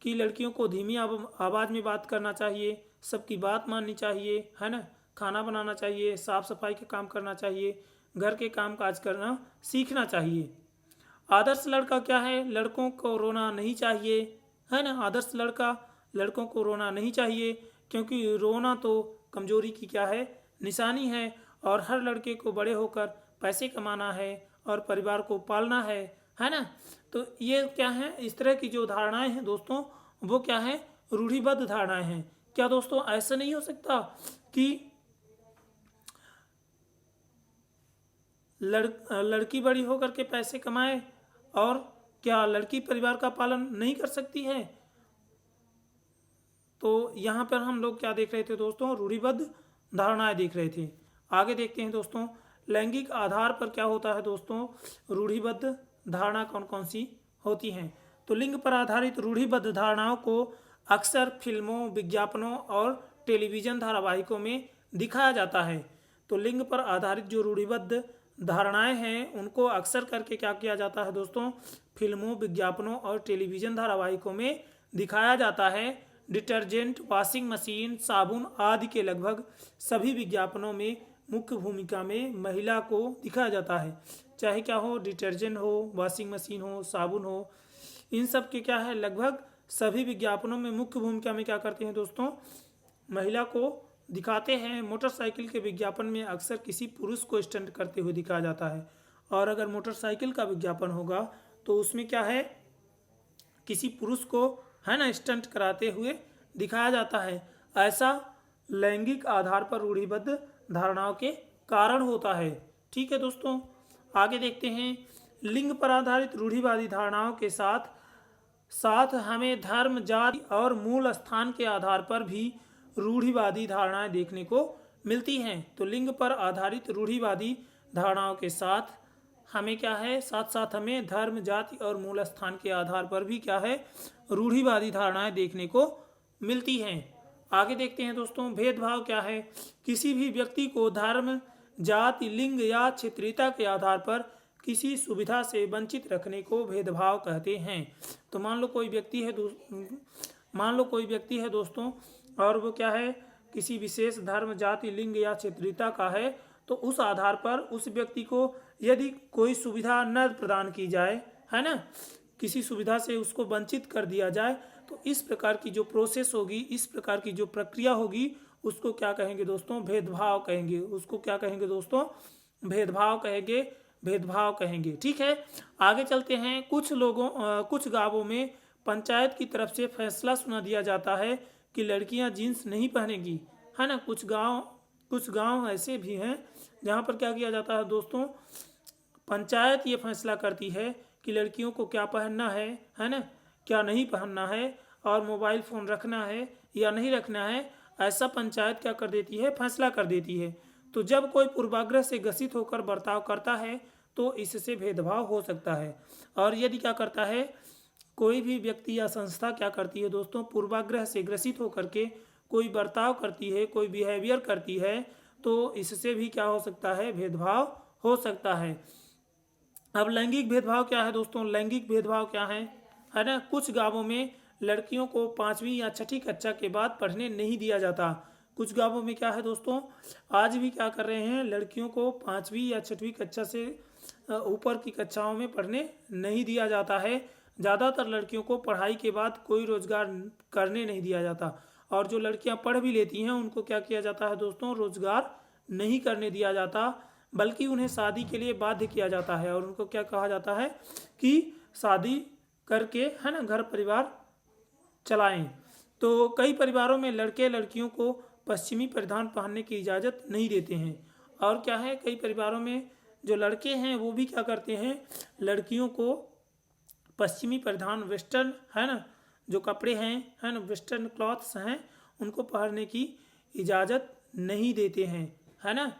कि लड़कियों को धीमी आवाज में बात करना चाहिए, सबकी बात माननी चाहिए, है ना, खाना बनाना चाहिए, साफ सफाई का काम करना चाहिए, घर के काम काज करना सीखना चाहिए। आदर्श लड़का क्या है, लड़कों को रोना नहीं चाहिए, है ना। आदर्श लड़का, लड़कों को रोना नहीं चाहिए, क्योंकि रोना तो कमजोरी की क्या है, निशानी है। और हर लड़के को बड़े होकर पैसे कमाना है और परिवार को पालना है ना। तो ये क्या है, इस तरह की जो धारणाएं हैं दोस्तों, वो क्या है, रूढ़िबद्ध धारणाएं हैं। क्या दोस्तों ऐसा नहीं हो सकता कि लड़की बड़ी होकर के पैसे कमाए, और क्या लड़की परिवार का पालन नहीं कर सकती है? तो यहाँ पर हम लोग क्या देख रहे थे दोस्तों, रूढ़िबद्ध धारणाएं देख रहे थे। आगे देखते हैं दोस्तों, लैंगिक आधार पर क्या होता है दोस्तों, रूढ़िबद्ध धारणा कौन कौन सी होती हैं। तो लिंग पर आधारित रूढ़िबद्ध धारणाओं को अक्सर फिल्मों, विज्ञापनों और टेलीविजन धारावाहिकों में दिखाया जाता है। तो लिंग पर आधारित जो रूढ़िबद्ध धारणाएं हैं उनको अक्सर करके क्या किया जाता है दोस्तों, फिल्मों, विज्ञापनों और टेलीविजन धारावाहिकों में दिखाया जाता है। डिटर्जेंट, वॉशिंग मशीन, साबुन आदि के लगभग सभी विज्ञापनों में मुख्य भूमिका में महिला को दिखाया जाता है। चाहे क्या हो, डिटर्जेंट हो, वॉशिंग मशीन हो, साबुन हो, इन सब के क्या है, लगभग सभी विज्ञापनों में मुख्य भूमिका में क्या करते हैं दोस्तों, महिला को दिखाते हैं। मोटरसाइकिल के विज्ञापन में अक्सर किसी पुरुष को स्टंट करते हुए दिखाया जाता है। और अगर मोटरसाइकिल का विज्ञापन होगा तो उसमें क्या है, किसी पुरुष को, है ना, स्टंट कराते हुए दिखाया जाता है। ऐसा लैंगिक आधार पर रूढ़िबद्ध धारणाओं के कारण होता है। ठीक है दोस्तों, आगे देखते हैं। लिंग पर आधारित रूढ़िवादी धारणाओं के साथ साथ हमें धर्म, जाति और मूल स्थान के आधार पर भी रूढ़िवादी धारणाएं देखने को मिलती हैं। तो लिंग पर आधारित रूढ़िवादी धारणाओं के साथ हमें क्या है, साथ साथ हमें धर्म, जाति और मूल स्थान के आधार पर भी क्या है, रूढ़िवादी धारणाएं देखने को मिलती हैं। आगे देखते हैं दोस्तों, भेदभाव क्या है। किसी भी व्यक्ति को धर्म, जाति, लिंग या क्षेत्रीयता के आधार पर किसी सुविधा से वंचित रखने को भेदभाव कहते हैं। तो मान लो कोई व्यक्ति है दोस्तों, और वो क्या है, किसी विशेष धर्म, जाति, लिंग या क्षेत्रीयता का है, तो उस आधार पर उस व्यक्ति को यदि कोई सुविधा न प्रदान की जाए, है ना, किसी सुविधा से उसको वंचित कर दिया जाए, तो इस प्रकार की जो प्रोसेस होगी, इस प्रकार की जो प्रक्रिया होगी, उसको क्या कहेंगे दोस्तों, भेदभाव कहेंगे। उसको क्या कहेंगे दोस्तों, भेदभाव कहेंगे। ठीक है, आगे चलते हैं। कुछ गांवों में पंचायत की तरफ से फैसला सुना दिया जाता है कि लड़कियां जींस नहीं पहनेगी, है ना। कुछ गांव ऐसे भी हैं जहां पर क्या किया जाता है दोस्तों, पंचायत ये फैसला करती है कि लड़कियों को क्या पहनना है ना, क्या नहीं पहनना है, और मोबाइल फ़ोन रखना है या नहीं रखना है, ऐसा पंचायत क्या कर देती है, फैसला कर देती है। तो जब कोई पूर्वाग्रह से ग्रसित होकर बर्ताव करता है तो इससे भेदभाव हो सकता है। और यदि क्या करता है, कोई भी व्यक्ति या संस्था क्या करती है दोस्तों, पूर्वाग्रह से ग्रसित होकर के कोई बर्ताव करती है, कोई बिहेवियर करती है, तो इससे भी क्या हो सकता है, भेदभाव हो सकता है। अब लैंगिक भेदभाव क्या है दोस्तों, लैंगिक भेदभाव क्या है ना। कुछ गांवों में लड़कियों को 5वीं या 6ठी कक्षा के बाद पढ़ने नहीं दिया जाता। कुछ गांवों में क्या है दोस्तों, आज भी क्या कर रहे हैं, लड़कियों को 5वीं या 6वीं कक्षा से ऊपर की कक्षाओं में पढ़ने नहीं दिया जाता है। ज़्यादातर लड़कियों को पढ़ाई के बाद कोई रोजगार करने नहीं दिया जाता, और जो लड़कियां पढ़ भी लेती हैं उनको क्या किया जाता है दोस्तों, रोजगार नहीं करने दिया जाता, बल्कि उन्हें शादी के लिए बाध्य किया जाता है। और उनको क्या कहा जाता है कि शादी करके, है ना, घर परिवार चलाएं। तो कई परिवारों में लड़के लड़कियों को पश्चिमी परिधान पहनने की इजाज़त नहीं देते हैं। और क्या है, कई परिवारों में जो लड़के हैं वो भी क्या करते हैं, लड़कियों को पश्चिमी परिधान वेस्टर्न है ना जो कपड़े हैं है ना वेस्टर्न क्लॉथ्स हैं उनको पहनने की इजाज़त नहीं देते हैं है ना।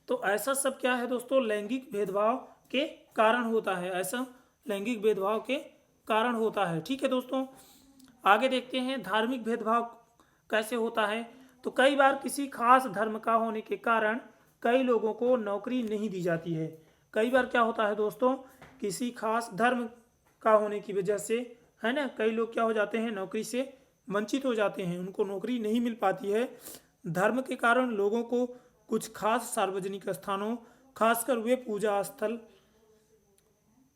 तो ऐसा सब क्या है दोस्तों लैंगिक भेदभाव के कारण होता है, ऐसा लैंगिक भेदभाव के कारण होता है। ठीक है दोस्तों, आगे देखते हैं धार्मिक भेदभाव कैसे होता है। तो कई बार किसी खास धर्म का होने के कारण कई लोगों को नौकरी नहीं दी जाती है। कई बार क्या होता है दोस्तों किसी खास धर्म का होने की वजह से है ना कई लोग क्या हो जाते हैं नौकरी से वंचित हो जाते हैं, उनको नौकरी नहीं मिल पाती है। धर्म के कारण लोगों को कुछ खास सार्वजनिक स्थानों खासकर वे पूजा स्थल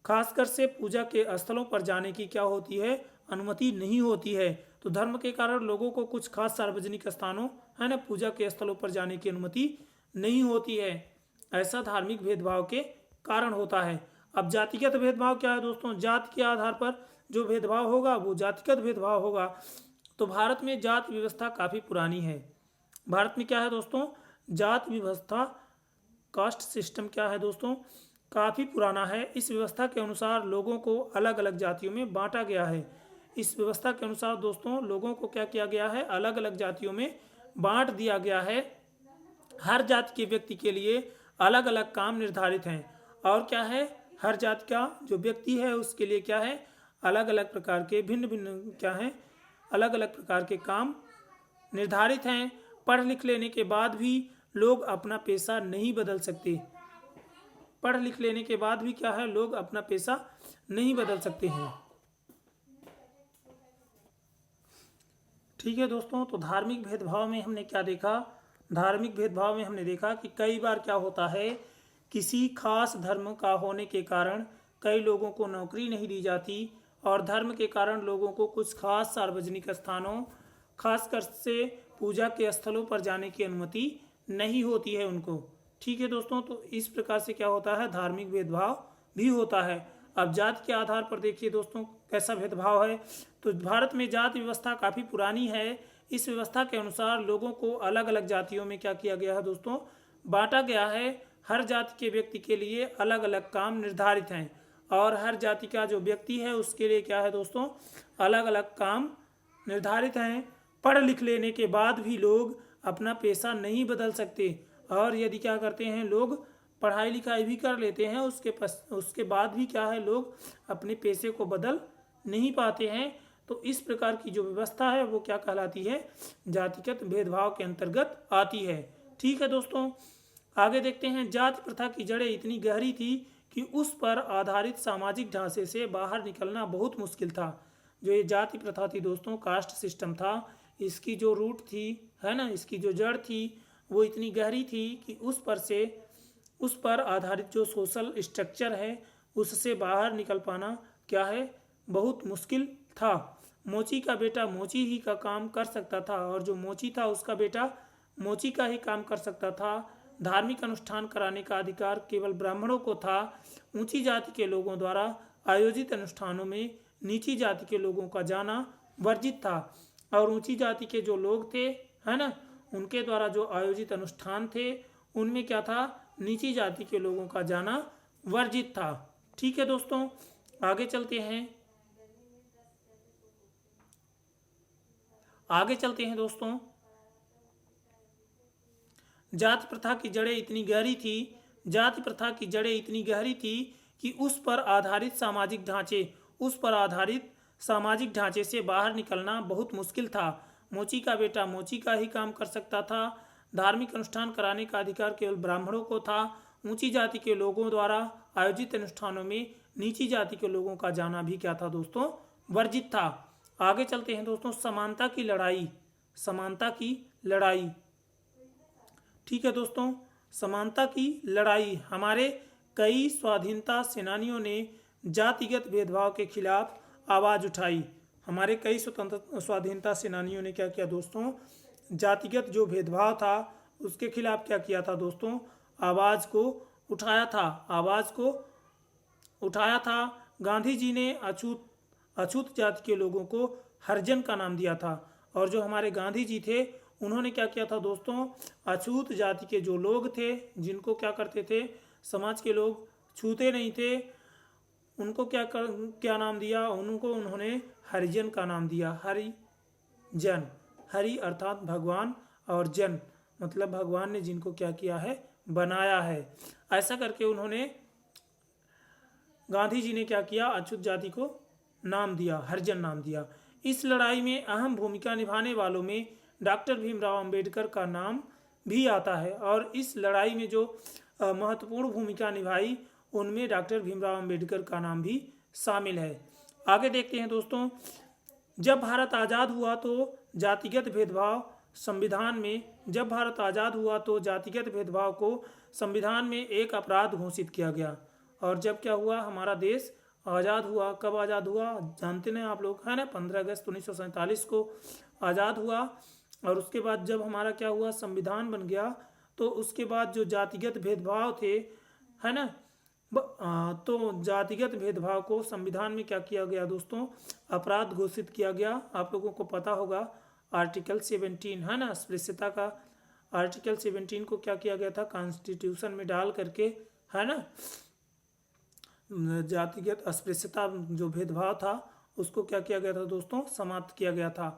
खासकर से पूजा के स्थलों पर जाने की क्या होती है अनुमति नहीं होती है। तो धर्म के कारण लोगों को कुछ खास सार्वजनिक स्थानों है ना पूजा के स्थलों पर जाने की अनुमति नहीं होती है, ऐसा धार्मिक भेदभाव के कारण होता है। अब जातिगत भेदभाव क्या है दोस्तों, जाति के आधार पर जो भेदभाव होगा वो जातिगत भेदभाव होगा। तो भारत में जाति व्यवस्था काफ़ी पुरानी है। भारत में क्या है दोस्तों जाति व्यवस्था कास्ट सिस्टम क्या है दोस्तों काफ़ी पुराना है। इस व्यवस्था के अनुसार लोगों को अलग अलग जातियों में बांटा गया है। इस व्यवस्था के अनुसार दोस्तों लोगों को क्या किया गया है अलग अलग जातियों में बांट दिया गया है। हर जाति के व्यक्ति के लिए अलग अलग काम निर्धारित हैं और क्या है हर जाति का जो व्यक्ति है उसके लिए क्या है अलग अलग प्रकार के भिन्न भिन्न क्या है अलग अलग प्रकार के काम निर्धारित हैं। पढ़ लिख लेने के बाद भी लोग अपना पेशा नहीं बदल सकते। पढ़ लिख लेने के बाद भी क्या है लोग अपना पेशा नहीं बदल सकते हैं। ठीक है दोस्तों, तो धार्मिक भेदभाव में हमने क्या देखा, धार्मिक भेदभाव में हमने देखा कि कई बार क्या होता है किसी खास धर्म का होने के कारण कई लोगों को नौकरी नहीं दी जाती और धर्म के कारण लोगों को कुछ खास सार्वजनिक स्थानों खासकर से पूजा के स्थलों पर जाने की अनुमति नहीं होती है उनको। ठीक है दोस्तों, तो इस प्रकार से क्या होता है धार्मिक भेदभाव भी होता है। अब जाति के आधार पर देखिए दोस्तों कैसा भेदभाव है। तो भारत में जाति व्यवस्था काफ़ी पुरानी है। इस व्यवस्था के अनुसार लोगों को अलग अलग जातियों में क्या किया गया है दोस्तों बांटा गया है। हर जाति के व्यक्ति के लिए अलग अलग काम निर्धारित हैं और हर जाति का जो व्यक्ति है उसके लिए क्या है दोस्तों अलग अलग काम निर्धारित हैं। पढ़ लिख लेने के बाद भी लोग अपना पेशा नहीं बदल सकते और यदि क्या करते हैं लोग पढ़ाई लिखाई भी कर लेते हैं उसके बाद भी क्या है लोग अपने पेशे को बदल नहीं पाते हैं। तो इस प्रकार की जो व्यवस्था है वो क्या कहलाती है जातिगत भेदभाव के अंतर्गत आती है। ठीक है दोस्तों, आगे देखते हैं। जाति प्रथा की जड़ें इतनी गहरी थी कि उस पर आधारित सामाजिक ढांचे से बाहर निकलना बहुत मुश्किल था। जो ये जाति प्रथा थी दोस्तों कास्ट सिस्टम था, इसकी जो रूट थी है ना इसकी जो जड़ थी वो इतनी गहरी थी कि उस पर आधारित जो सोशल स्ट्रक्चर है उससे बाहर निकल पाना क्या है बहुत मुश्किल था। मोची का बेटा मोची ही का काम कर सकता था और जो मोची था उसका बेटा मोची का ही काम कर सकता था। धार्मिक अनुष्ठान कराने का अधिकार केवल ब्राह्मणों को था। ऊंची जाति के लोगों द्वारा आयोजित अनुष्ठानों में नीची जाति के लोगों का जाना वर्जित था और ऊंची जाति के जो लोग थे है ना उनके द्वारा जो आयोजित अनुष्ठान थे उनमें क्या था नीची जाति के लोगों का जाना वर्जित था। ठीक है दोस्तों, आगे चलते हैं दोस्तों। जाति प्रथा की जड़ें इतनी गहरी थी कि उस पर आधारित सामाजिक ढांचे से बाहर निकलना बहुत मुश्किल था। मोची का बेटा मोची का ही काम कर सकता था। धार्मिक अनुष्ठान कराने का अधिकार केवल ब्राह्मणों को था। ऊंची जाति के लोगों द्वारा आयोजित अनुष्ठानों में नीची जाति के लोगों का जाना भी क्या था दोस्तों वर्जित था। आगे चलते हैं दोस्तों। समानता की लड़ाई। ठीक है दोस्तों, समानता की लड़ाई। हमारे कई स्वाधीनता सेनानियों ने जातिगत भेदभाव के खिलाफ आवाज़ उठाई। हमारे कई स्वाधीनता सेनानियों ने क्या किया दोस्तों जातिगत जो भेदभाव था उसके खिलाफ क्या किया था दोस्तों आवाज़ को उठाया था। गांधी जी ने अछूत जाति के लोगों को हरिजन का नाम दिया था और जो हमारे गांधी जी थे उन्होंने क्या किया था दोस्तों अछूत जाति के जो लोग थे जिनको क्या करते थे समाज के लोग छूते नहीं थे उनको क्या नाम दिया, उनको उन्होंने हरिजन का नाम दिया, हरिजन। हरि अर्थात भगवान और जन मतलब भगवान ने जिनको क्या किया है, बनाया है। ऐसा करके उन्होंने, गांधी जी ने क्या किया, अछूत जाति को नाम दिया, हरिजन नाम दिया। इस लड़ाई में अहम भूमिका निभाने वालों में डॉक्टर भीमराव अंबेडकर का नाम भी आता है, और इस लड़ाई में जो महत्वपूर्ण भूमिका निभाई उनमें डॉक्टर भीमराव अंबेडकर का नाम भी शामिल है। आगे देखते हैं दोस्तों, जब भारत आज़ाद हुआ तो जातिगत भेदभाव संविधान में जब भारत आज़ाद हुआ तो जातिगत भेदभाव को संविधान में एक अपराध घोषित किया गया। और जब क्या हुआ, हमारा देश आज़ाद हुआ, कब आज़ाद हुआ जानते हैं आप लोग, है ना, 15 अगस्त 1947 को आज़ाद हुआ। और उसके बाद जब हमारा क्या हुआ, संविधान बन गया, तो उसके बाद जो जातिगत भेदभाव थे, है ना, तो जातिगत भेदभाव को संविधान में क्या किया गया दोस्तों, अपराध घोषित किया गया। आप लोगों को पता होगा आर्टिकल 17, है ना, अस्पृश्यता का आर्टिकल 17 को क्या किया गया था, कॉन्स्टिट्यूशन में डाल करके, है ना, जातिगत अस्पृश्यता जो भेदभाव था उसको क्या किया गया था दोस्तों, समाप्त किया गया था।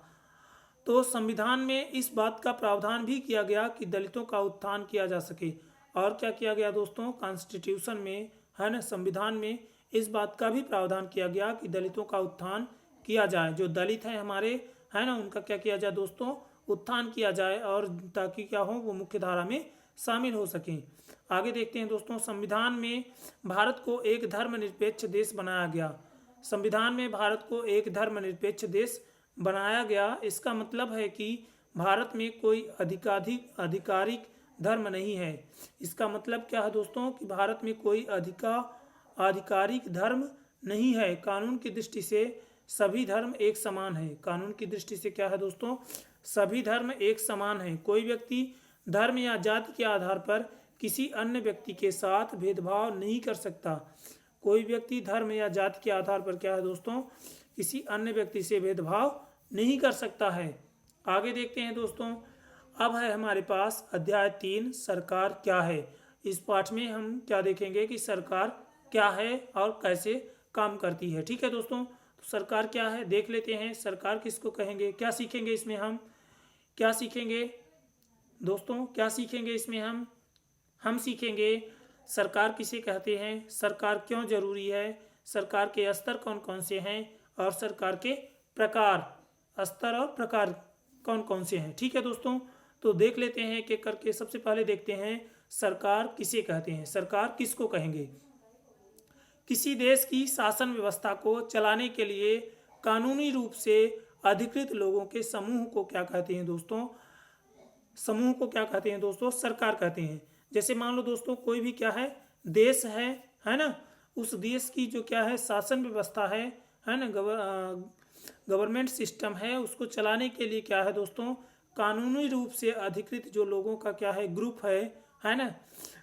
तो संविधान में इस बात का प्रावधान भी किया गया कि दलितों का उत्थान किया जा सके। और क्या किया गया दोस्तों, कॉन्स्टिट्यूशन में, है ना, संविधान में इस बात का भी प्रावधान किया गया कि दलितों का उत्थान किया जाए। जो दलित हैं हमारे, है ना, उनका क्या किया जाए दोस्तों, उत्थान किया जाए, और ताकि क्या हो, वो मुख्य धारा में शामिल हो सकें। आगे देखते हैं दोस्तों, संविधान में भारत को एक धर्मनिरपेक्ष देश बनाया गया। संविधान में भारत को एक धर्मनिरपेक्ष देश बनाया गया। इसका मतलब है कि भारत में कोई आधिकारिक धर्म नहीं है। इसका मतलब क्या है दोस्तों, कि भारत में कोई आधिकारिक धर्म नहीं है। कानून की दृष्टि से सभी धर्म एक समान है। कानून की दृष्टि से क्या है दोस्तों, सभी धर्म एक समान है। कोई व्यक्ति धर्म या जाति के आधार पर किसी अन्य व्यक्ति के साथ भेदभाव नहीं कर सकता। कोई व्यक्ति धर्म या जाति के आधार पर क्या है दोस्तों, किसी अन्य व्यक्ति से भेदभाव नहीं कर सकता है। आगे देखते हैं दोस्तों, अब है हमारे पास अध्याय 3, सरकार क्या है। इस पाठ में हम क्या देखेंगे कि सरकार क्या है और कैसे काम करती है। ठीक है दोस्तों, तो सरकार क्या है देख लेते हैं। सरकार किसको कहेंगे, क्या सीखेंगे इसमें, हम क्या सीखेंगे दोस्तों, क्या सीखेंगे इसमें हम सीखेंगे सरकार किसे कहते हैं, सरकार क्यों जरूरी है, सरकार के स्तर कौन कौन से हैं, और सरकार के प्रकार, स्तर और प्रकार कौन कौन से हैं। ठीक है दोस्तों, तो देख लेते हैं कि करके। सबसे पहले देखते हैं सरकार किसे कहते हैं, सरकार किसको कहेंगे। किसी देश की शासन व्यवस्था को चलाने के लिए कानूनी रूप से अधिकृत लोगों के समूह को क्या कहते हैं दोस्तों, समूह को क्या कहते हैं दोस्तों, सरकार कहते हैं। जैसे मान लो दोस्तों, कोई भी क्या है, देश है ना, उस देश की जो क्या है शासन व्यवस्था है ना, गवर्नमेंट सिस्टम है, उसको चलाने के लिए क्या है दोस्तों, कानूनी रूप से अधिकृत जो लोगों का क्या है ग्रुप है ना,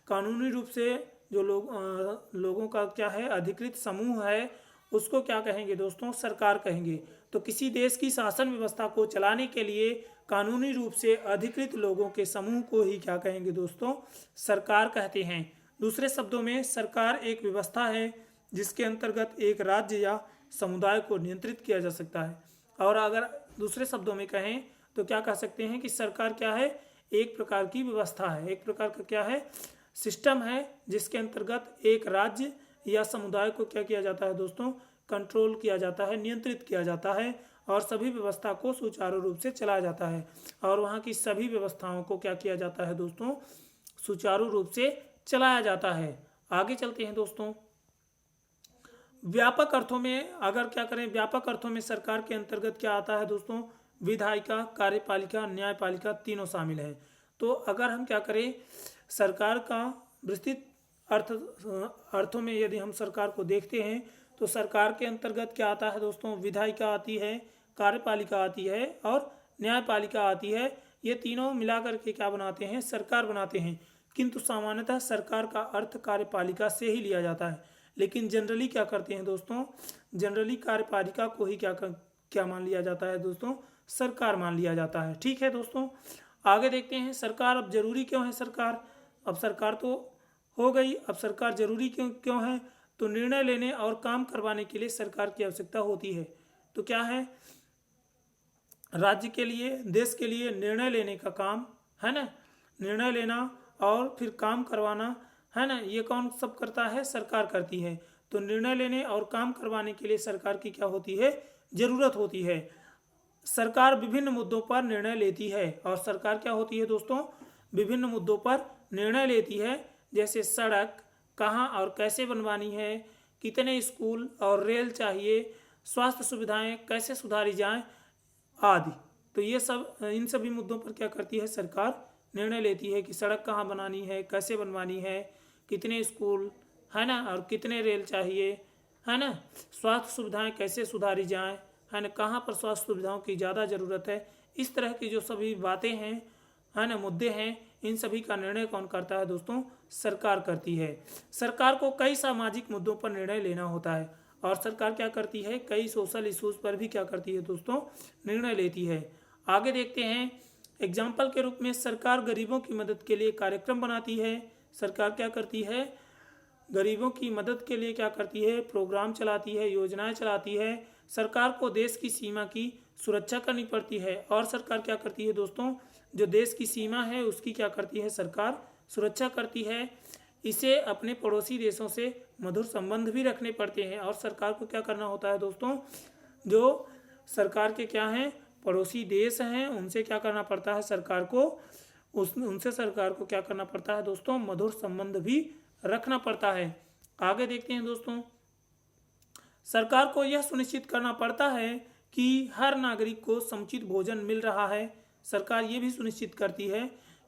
कानूनी रूप से जो लोगों का क्या है अधिकृत समूह है, उसको क्या कहेंगे दोस्तों, सरकार कहेंगे। तो किसी देश की शासन व्यवस्था को चलाने के लिए कानूनी रूप से अधिकृत लोगों के समूह को ही क्या कहेंगे दोस्तों, सरकार कहते हैं। दूसरे शब्दों में सरकार एक व्यवस्था है जिसके अंतर्गत एक राज्य या समुदाय को नियंत्रित किया जा सकता है। और अगर दूसरे शब्दों में कहें तो क्या कह सकते हैं कि सरकार क्या है, एक प्रकार की व्यवस्था है, एक प्रकार का क्या है सिस्टम है, जिसके अंतर्गत एक राज्य या समुदाय को क्या किया जाता है दोस्तों, कंट्रोल किया जाता है, नियंत्रित किया जाता है, और सभी व्यवस्था को सुचारू रूप से चलाया जाता है। और वहाँ की सभी व्यवस्थाओं को क्या किया जाता है दोस्तों, सुचारू रूप से चलाया जाता है। आगे चलते हैं दोस्तों, व्यापक अर्थों में अगर क्या करें, व्यापक अर्थों में सरकार के अंतर्गत क्या आता है दोस्तों, विधायिका, कार्यपालिका, न्यायपालिका तीनों शामिल है। तो अगर हम क्या करें, सरकार का विस्तृत अर्थों में यदि हम सरकार को देखते हैं तो सरकार के अंतर्गत क्या आता है दोस्तों, विधायिका आती है, कार्यपालिका आती है और न्यायपालिका आती है। ये तीनों मिलाकर के क्या बनाते हैं, सरकार बनाते हैं। किंतु सामान्यतः सरकार का अर्थ कार्यपालिका से ही लिया जाता है, लेकिन जनरली क्या करते हैं दोस्तों, जनरली कार्यपालिका को ही क्या मान लिया जाता है दोस्तों, सरकार मान लिया जाता है। ठीक है दोस्तों, आगे देखते हैं सरकार अब जरूरी क्यों है। सरकार अब सरकार तो हो गई, अब सरकार जरूरी क्यों है, तो निर्णय लेने और काम करवाने के लिए सरकार की आवश्यकता होती है। तो क्या है, राज्य के लिए, देश के लिए निर्णय लेने का काम है ना, निर्णय लेना और फिर काम करवाना है ना, ये कौन सब करता है, सरकार करती है। तो निर्णय लेने और काम करवाने के लिए सरकार की क्या होती है, जरूरत होती है। सरकार विभिन्न मुद्दों पर निर्णय लेती है, और सरकार क्या होती है दोस्तों, विभिन्न मुद्दों पर निर्णय लेती है। जैसे सड़क कहाँ और कैसे बनवानी है, कितने स्कूल और रेल चाहिए, स्वास्थ्य सुविधाएं कैसे सुधारी जाएं आदि। तो ये सब, इन सभी मुद्दों पर क्या करती है सरकार, निर्णय लेती है कि सड़क कहाँ बनानी है, कैसे बनवानी है, कितने स्कूल है ना, और कितने रेल चाहिए है ना, स्वास्थ्य सुविधाएं कैसे सुधारी जाएं है ना, कहाँ पर स्वास्थ्य सुविधाओं की ज़्यादा ज़रूरत है। इस तरह की जो सभी बातें हैं है ना, मुद्दे हैं, इन सभी का निर्णय कौन करता है दोस्तों, सरकार करती है। सरकार को कई सामाजिक मुद्दों पर निर्णय लेना होता है, और सरकार क्या करती है, कई सोशल इश्यूज पर भी क्या करती है दोस्तों, निर्णय लेती है। आगे देखते हैं, एग्जाम्पल के रूप में सरकार गरीबों की मदद के लिए कार्यक्रम बनाती है। सरकार क्या करती है, गरीबों की मदद के लिए क्या करती है, प्रोग्राम चलाती है, योजनाएं चलाती है। सरकार को देश की सीमा की सुरक्षा करनी पड़ती है, और सरकार क्या करती है दोस्तों, जो देश की सीमा है उसकी क्या करती है सरकार, सुरक्षा करती है। इसे अपने पड़ोसी देशों से मधुर संबंध भी रखने पड़ते हैं, और सरकार को क्या करना होता है दोस्तों, जो सरकार के क्या हैं, पड़ोसी देश हैं, उनसे क्या करना पड़ता है सरकार को, उनसे सरकार को क्या करना पड़ता है दोस्तों, मधुर संबंध भी रखना पड़ता है। आगे देखते हैं दोस्तों, सरकार को यह सुनिश्चित करना पड़ता है कि हर नागरिक को समुचित भोजन मिल रहा है। सरकार ये भी सुनिश्चित करती है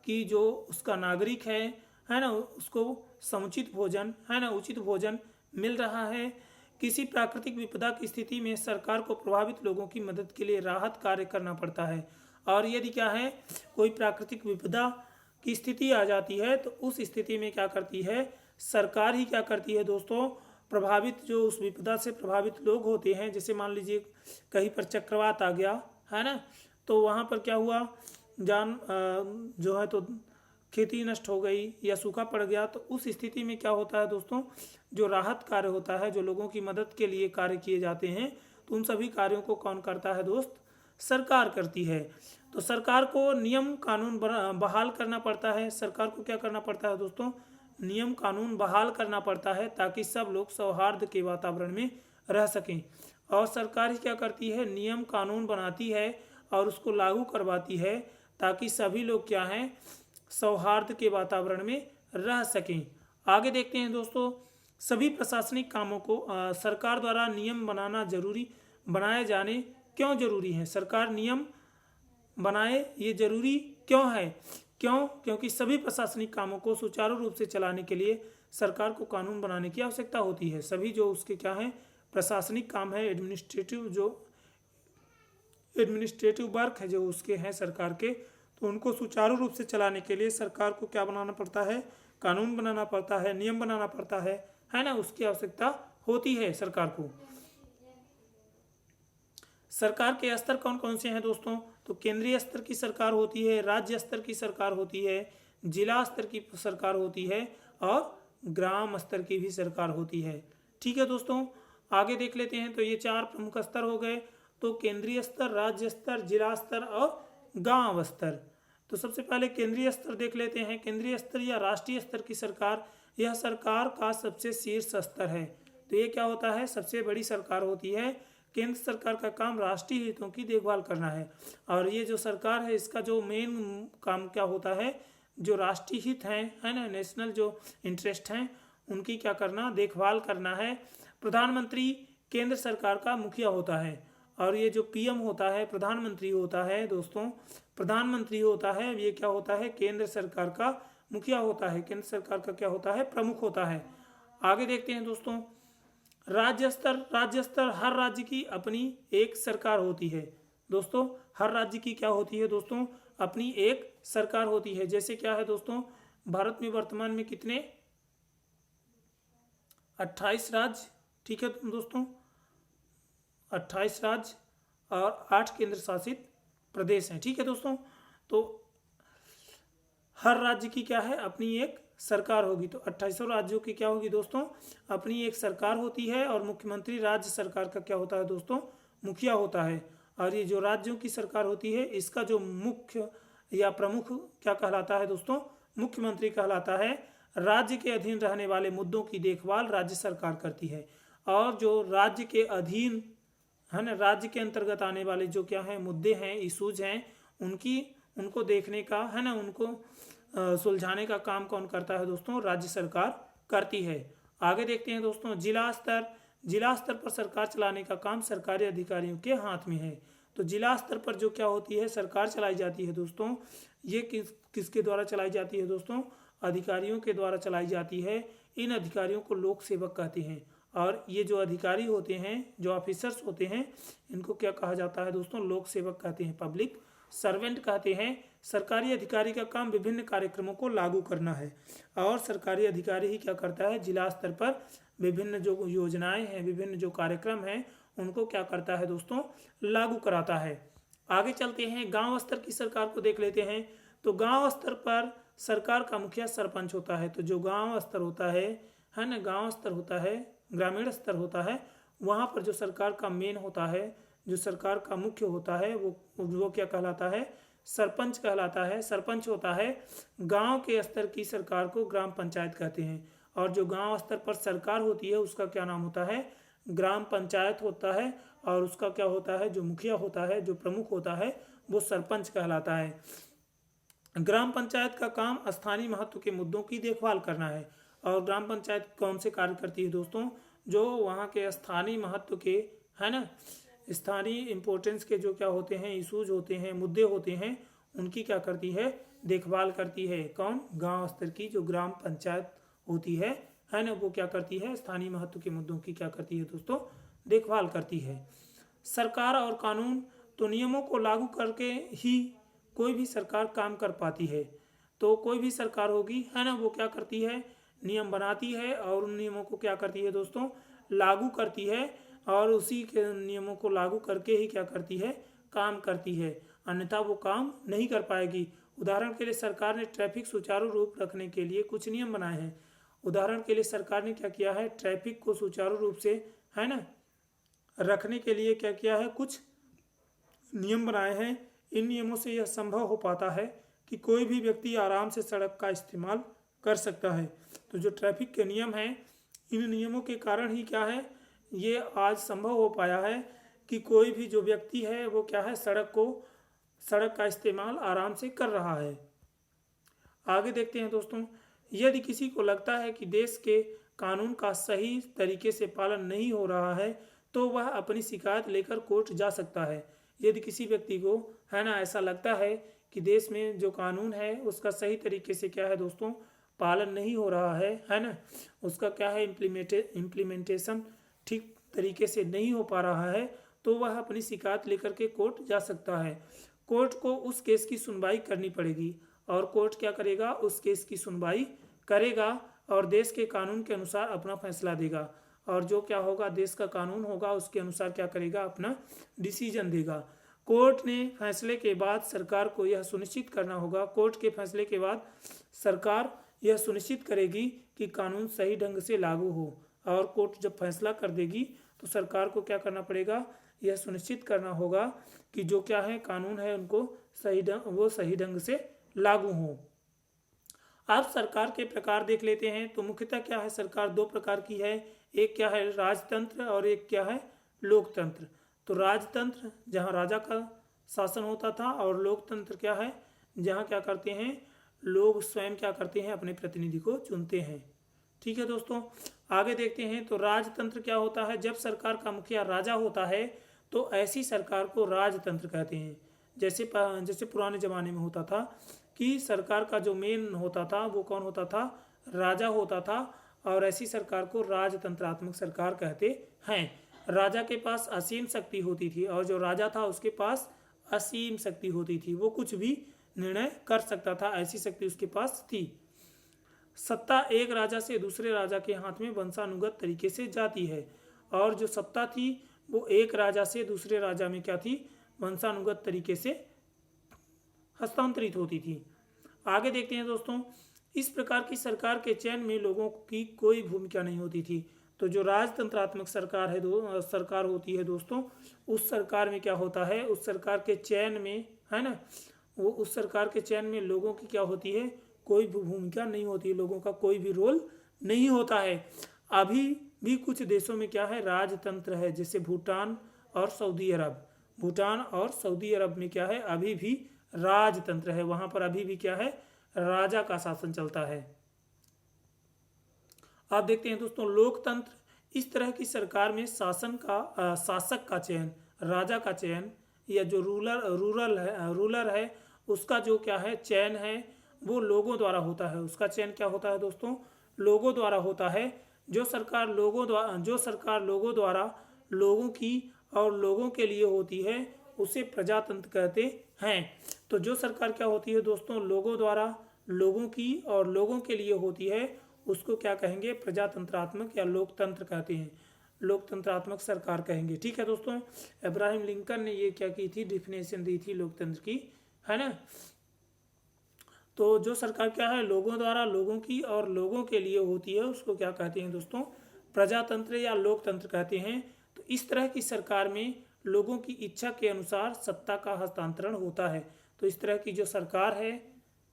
कि जो उसका नागरिक है ना, उसको समुचित भोजन है ना, उचित भोजन मिल रहा है। किसी प्राकृतिक विपदा की स्थिति में सरकार को प्रभावित लोगों की मदद के लिए राहत कार्य करना पड़ता है, और यदि क्या है, कोई प्राकृतिक विपदा की स्थिति आ जाती है तो उस स्थिति में क्या करती है सरकार ही, क्या करती है दोस्तों, प्रभावित जो उस विपदा से प्रभावित लोग होते हैं, जैसे मान लीजिए कहीं पर चक्रवात आ गया है ना, तो वहाँ पर क्या हुआ, जो है तो खेती नष्ट हो गई या सूखा पड़ गया, तो उस स्थिति में क्या होता है दोस्तों, जो राहत कार्य होता है, जो लोगों की मदद के लिए कार्य किए जाते हैं, तो उन सभी कार्यों को कौन करता है दोस्त, सरकार करती है। तो सरकार को नियम कानून बहाल करना पड़ता है। सरकार को क्या करना पड़ता है दोस्तों, नियम कानून बहाल करना पड़ता है, ताकि सब लोग सौहार्द के वातावरण में रह सकें। और सरकार ही क्या करती है, नियम कानून बनाती है और उसको लागू करवाती है, ताकि सभी लोग क्या हैं, सौहार्द के वातावरण में रह सकें। आगे देखते हैं दोस्तों, सभी प्रशासनिक कामों को सरकार द्वारा नियम बनाए जाने क्यों जरूरी है। सरकार नियम बनाए, ये जरूरी क्यों है, क्योंकि सभी प्रशासनिक कामों को सुचारू रूप से चलाने के लिए सरकार को कानून बनाने की आवश्यकता होती है। सभी जो उसके क्या है, प्रशासनिक काम है, एडमिनिस्ट्रेटिव वर्क है जो उसके हैं सरकार के, तो उनको सुचारू रूप से चलाने के लिए सरकार को क्या बनाना पड़ता है, कानून बनाना पड़ता है, नियम बनाना पड़ता है ना, उसकी आवश्यकता होती है सरकार को। सरकार के स्तर कौन कौन से हैं दोस्तों, तो केंद्रीय स्तर की सरकार होती है, राज्य स्तर की सरकार होती है, जिला स्तर की सरकार होती है, और ग्राम स्तर की भी सरकार होती है। ठीक है दोस्तों, आगे देख लेते हैं। तो ये 4 प्रमुख स्तर हो गए, तो केंद्रीय स्तर, राज्य स्तर, जिला स्तर और गांव स्तर। तो सबसे पहले केंद्रीय स्तर देख लेते हैं। केंद्रीय स्तर या राष्ट्रीय स्तर की सरकार, यह सरकार का सबसे शीर्ष स्तर है। तो ये क्या होता है, सबसे बड़ी सरकार होती है। केंद्र सरकार का काम राष्ट्रीय हितों की देखभाल करना है, और ये जो सरकार है इसका जो मेन काम क्या होता है, जो राष्ट्रीय हित हैं है ना, नेशनल जो इंटरेस्ट हैं, उनकी क्या करना, देखभाल करना है। प्रधानमंत्री केंद्र सरकार का मुखिया होता है, और ये जो पीएम होता है, प्रधानमंत्री होता है दोस्तों, प्रधानमंत्री होता है, ये क्या होता है, केंद्र सरकार का मुखिया होता है, केंद्र सरकार का क्या होता है, प्रमुख होता है। आगे देखते हैं दोस्तों, राज्य स्तर हर राज्य की अपनी एक सरकार होती है दोस्तों। हर राज्य की क्या होती है दोस्तों, अपनी एक सरकार होती है। जैसे क्या है दोस्तों, भारत में वर्तमान में कितने 28 राज्य, ठीक है दोस्तों, 28 राज्य और 8 केंद्र शासित प्रदेश हैं। ठीक है दोस्तों, तो हर राज्य की क्या है, अपनी एक सरकार होगी। तो 28 राज्यों की क्या होगी दोस्तों, अपनी एक सरकार होती है और मुख्यमंत्री राज्य सरकार का क्या होता है दोस्तों, मुखिया होता है। और ये जो राज्यों की सरकार होती है इसका जो मुख्य या प्रमुख क्या कहलाता है दोस्तों, मुख्यमंत्री कहलाता है। राज्य के अधीन रहने वाले मुद्दों की देखभाल राज्य सरकार करती है। और जो राज्य के अधीन है ना, राज्य के अंतर्गत आने वाले जो क्या है मुद्दे हैं, इशूज हैं, उनको देखने का है ना, उनको सुलझाने का काम कौन करता है दोस्तों, राज्य सरकार करती है। आगे देखते हैं दोस्तों, जिला स्तर पर सरकार चलाने का काम सरकारी अधिकारियों के हाथ में है। तो जिला स्तर पर जो क्या होती है सरकार चलाई जाती है दोस्तों, ये किसके द्वारा चलाई जाती है दोस्तों, अधिकारियों के द्वारा चलाई जाती है। इन अधिकारियों को लोक सेवक कहते हैं। और ये जो अधिकारी होते हैं, जो ऑफिसर्स होते हैं, इनको क्या कहा जाता है दोस्तों, लोक सेवक कहते हैं, पब्लिक सर्वेंट कहते हैं। सरकारी अधिकारी का काम विभिन्न कार्यक्रमों को लागू करना है। और सरकारी अधिकारी ही क्या करता है, जिला स्तर पर विभिन्न जो योजनाएं हैं, विभिन्न जो कार्यक्रम हैं, उनको क्या करता है दोस्तों, लागू कराता है। आगे चलते हैं, गांव स्तर की सरकार को देख लेते हैं। तो गांव स्तर पर सरकार का मुखिया सरपंच होता है। तो जो गांव स्तर होता है ना, गांव स्तर होता है, ग्रामीण स्तर होता है, वहाँ पर जो सरकार का मेन होता है, जो सरकार का मुख्य होता है, वो क्या कहलाता है, सरपंच कहलाता है। सरपंच होता है। गांव के स्तर की सरकार को ग्राम पंचायत कहते हैं। और जो गांव स्तर पर सरकार होती है उसका क्या नाम होता है, ग्राम पंचायत होता है। और उसका क्या होता है, जो मुखिया होता है, जो प्रमुख होता है, वो सरपंच कहलाता है। ग्राम पंचायत का काम स्थानीय महत्व के मुद्दों की देखभाल करना है। और ग्राम पंचायत कौन से कार्य करती है दोस्तों, जो वहाँ के स्थानीय महत्व के है ना, स्थानीय इंपॉर्टेंस के जो क्या होते हैं, इशूज होते हैं, मुद्दे होते हैं, उनकी क्या करती है, देखभाल करती है। कौन, गांव स्तर की जो ग्राम पंचायत होती है ना, वो क्या करती है, स्थानीय महत्व के मुद्दों की क्या करती है दोस्तों, देखभाल करती है। सरकार और कानून, तो नियमों को लागू करके ही कोई भी सरकार काम कर पाती है। तो कोई भी सरकार होगी है ना, वो क्या करती है, नियम बनाती है और उन नियमों को क्या करती है दोस्तों, लागू करती है। और उसी के नियमों को लागू करके ही क्या करती है, काम करती है, अन्यथा वो काम नहीं कर पाएगी। उदाहरण के लिए सरकार ने ट्रैफिक सुचारू रूप रखने के लिए कुछ नियम बनाए हैं। उदाहरण के लिए सरकार ने क्या किया है, ट्रैफिक को सुचारू रूप से है ना रखने के लिए क्या किया है, कुछ नियम बनाए हैं। इन नियमों से यह संभव हो पाता है कि कोई भी व्यक्ति आराम से सड़क का इस्तेमाल कर सकता है। तो जो ट्रैफिक के नियम हैं, इन नियमों के कारण ही क्या है, ये आज संभव हो पाया है कि कोई भी जो व्यक्ति है वो क्या है, सड़क का इस्तेमाल आराम से कर रहा है। आगे देखते हैं दोस्तों, यदि किसी को लगता है कि देश के कानून का सही तरीके से पालन नहीं हो रहा है तो वह अपनी शिकायत लेकर कोर्ट जा सकता है। यदि किसी व्यक्ति को है ना ऐसा लगता है कि देश में जो कानून है उसका सही तरीके से क्या है दोस्तों, पालन नहीं हो रहा है ना, उसका क्या है, इम्प्लीमेंटेशन ठीक तरीके से नहीं हो पा रहा है, तो वह अपनी शिकायत लेकर के कोर्ट जा सकता है। कोर्ट को उस केस की सुनवाई करनी पड़ेगी और कोर्ट क्या करेगा, उस केस की सुनवाई करेगा और देश के कानून के अनुसार अपना फैसला देगा। और जो क्या होगा, देश का कानून होगा उसके अनुसार क्या करेगा, अपना डिसीजन देगा। कोर्ट ने फैसले के बाद सरकार को यह सुनिश्चित करना होगा, कोर्ट के फैसले के बाद सरकार यह सुनिश्चित करेगी कि कानून सही ढंग से लागू हो। और कोर्ट जब फैसला कर देगी तो सरकार को क्या करना पड़ेगा, यह सुनिश्चित करना होगा कि जो क्या है कानून है उनको सही ढंग से लागू हो। अब सरकार के प्रकार देख लेते हैं। तो मुख्यतः क्या है, सरकार दो प्रकार की है, एक क्या है राजतंत्र और एक क्या है लोकतंत्र। तो राजतंत्र जहाँ राजा का शासन होता था और लोकतंत्र क्या है, जहाँ क्या करते हैं, लोग स्वयं क्या करते हैं, अपने प्रतिनिधि को चुनते हैं। ठीक है दोस्तों, आगे देखते हैं। तो राजतंत्र क्या होता है, जब सरकार का मुखिया राजा होता है तो ऐसी सरकार को राजतंत्र कहते हैं। जैसे पुराने ज़माने में होता था कि सरकार का जो मेन होता था वो कौन होता था, राजा होता था, और ऐसी सरकार को राजतंत्रात्मक सरकार कहते हैं। राजा के पास असीम शक्ति होती थी और जो राजा था उसके पास असीम शक्ति होती थी, वो कुछ भी निर्णय कर सकता था, ऐसी शक्ति उसके पास थी। सत्ता एक राजा से दूसरे राजा के हाथ में वंशानुगत तरीके से जाती है और जो सत्ता थी वो एक राजा से दूसरे राजा में क्या थी, वंशानुगत तरीके से हस्तांतरित होती थी। आगे देखते हैं दोस्तों, इस प्रकार की सरकार के चयन में लोगों की कोई भूमिका नहीं होती थी। तो जो राजतंत्रात्मक सरकार होती है दोस्तों, उस सरकार में क्या होता है, उस सरकार के चयन में, है ना, वो उस सरकार के चयन में लोगों की क्या होती है, कोई भी भूमिका नहीं होती, लोगों का कोई भी रोल नहीं होता है। अभी भी कुछ देशों में क्या है, राजतंत्र है, जैसे भूटान और सऊदी अरब। भूटान और सऊदी अरब में क्या है, अभी भी राजतंत्र है, वहां पर अभी भी क्या है, राजा का शासन चलता है। आप देखते हैं दोस्तों, लोकतंत्र, इस तरह की सरकार में शासक का चयन, राजा का चयन, या जो रूलर है उसका जो क्या है चयन है, वो लोगों द्वारा होता है। उसका चयन क्या होता है दोस्तों, लोगों द्वारा होता है। जो सरकार लोगों द्वारा लोगों की और लोगों के लिए होती है, उसे प्रजातंत्र कहते हैं। तो जो सरकार क्या होती है दोस्तों, लोगों द्वारा लोगों की और लोगों के लिए होती है, उसको क्या कहेंगे, प्रजातंत्रात्मक या लोकतंत्र कहते हैं, लोकतंत्रात्मक सरकार कहेंगे। ठीक है दोस्तों, अब्राहम लिंकन ने ये क्या की थी, डिफिनेशन दी थी लोकतंत्र की, है ना। तो जो सरकार क्या है, लोगों द्वारा लोगों की और लोगों के लिए होती है, उसको क्या कहते हैं दोस्तों, प्रजातंत्र या लोकतंत्र कहते हैं। तो इस तरह की सरकार में लोगों की इच्छा के अनुसार सत्ता का हस्तांतरण होता है। तो इस तरह की जो सरकार है,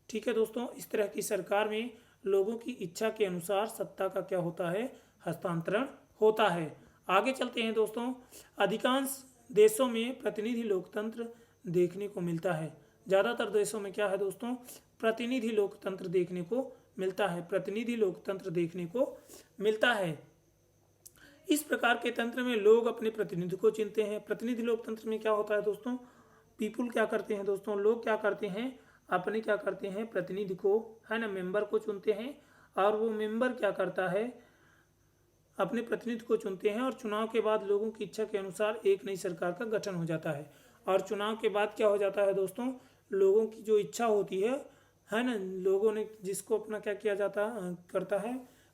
ठीक है दोस्तों, इस तरह की सरकार में लोगों की इच्छा के अनुसार सत्ता का क्या होता है, हस्तांतरण होता है। आगे चलते हैं दोस्तों, अधिकांश देशों में प्रतिनिधि लोकतंत्र देखने को मिलता है। ज़्यादातर देशों में क्या है दोस्तों, प्रतिनिधि लोकतंत्र देखने को मिलता है, प्रतिनिधि लोकतंत्र देखने को मिलता है। इस प्रकार के तंत्र में लोग अपने प्रतिनिधि को चुनते हैं। प्रतिनिधि लोकतंत्र में क्या होता है दोस्तों, पीपुल क्या करते हैं दोस्तों, लोग क्या करते हैं, अपने क्या करते हैं, प्रतिनिधि को, है ना, मेंबर को चुनते हैं, और वो मेंबर क्या करता है, अपने प्रतिनिधि को चुनते हैं, और चुनाव के बाद लोगों की इच्छा के अनुसार एक नई सरकार का गठन हो जाता है। और चुनाव के बाद क्या हो जाता है दोस्तों, लोगों की जो इच्छा होती है ना, लोगों ने जिसको अपना क्या किया जाता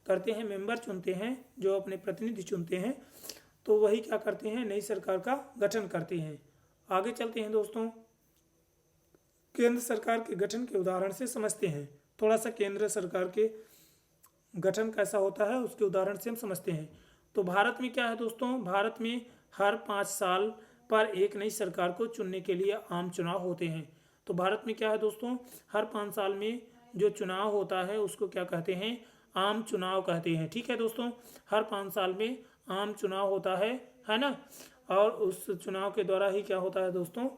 करते हैं, मेंबर चुनते हैं, जो अपने प्रतिनिधि चुनते हैं, तो वही क्या करते हैं, नई सरकार का गठन करते हैं। आगे चलते हैं दोस्तों, केंद्र सरकार के गठन के उदाहरण से समझते हैं। थोड़ा सा केंद्र सरकार के गठन कैसा होता है उसके उदाहरण से हम समझते हैं। तो भारत में क्या है दोस्तों, भारत में हर 5 साल पर एक नई सरकार को चुनने के लिए आम चुनाव होते हैं। तो भारत में क्या है दोस्तों, हर 5 साल में जो चुनाव होता है उसको क्या कहते हैं, आम चुनाव कहते हैं। ठीक है दोस्तों, हर 5 साल में आम चुनाव होता है ना, और उस चुनाव के द्वारा ही क्या होता है दोस्तों,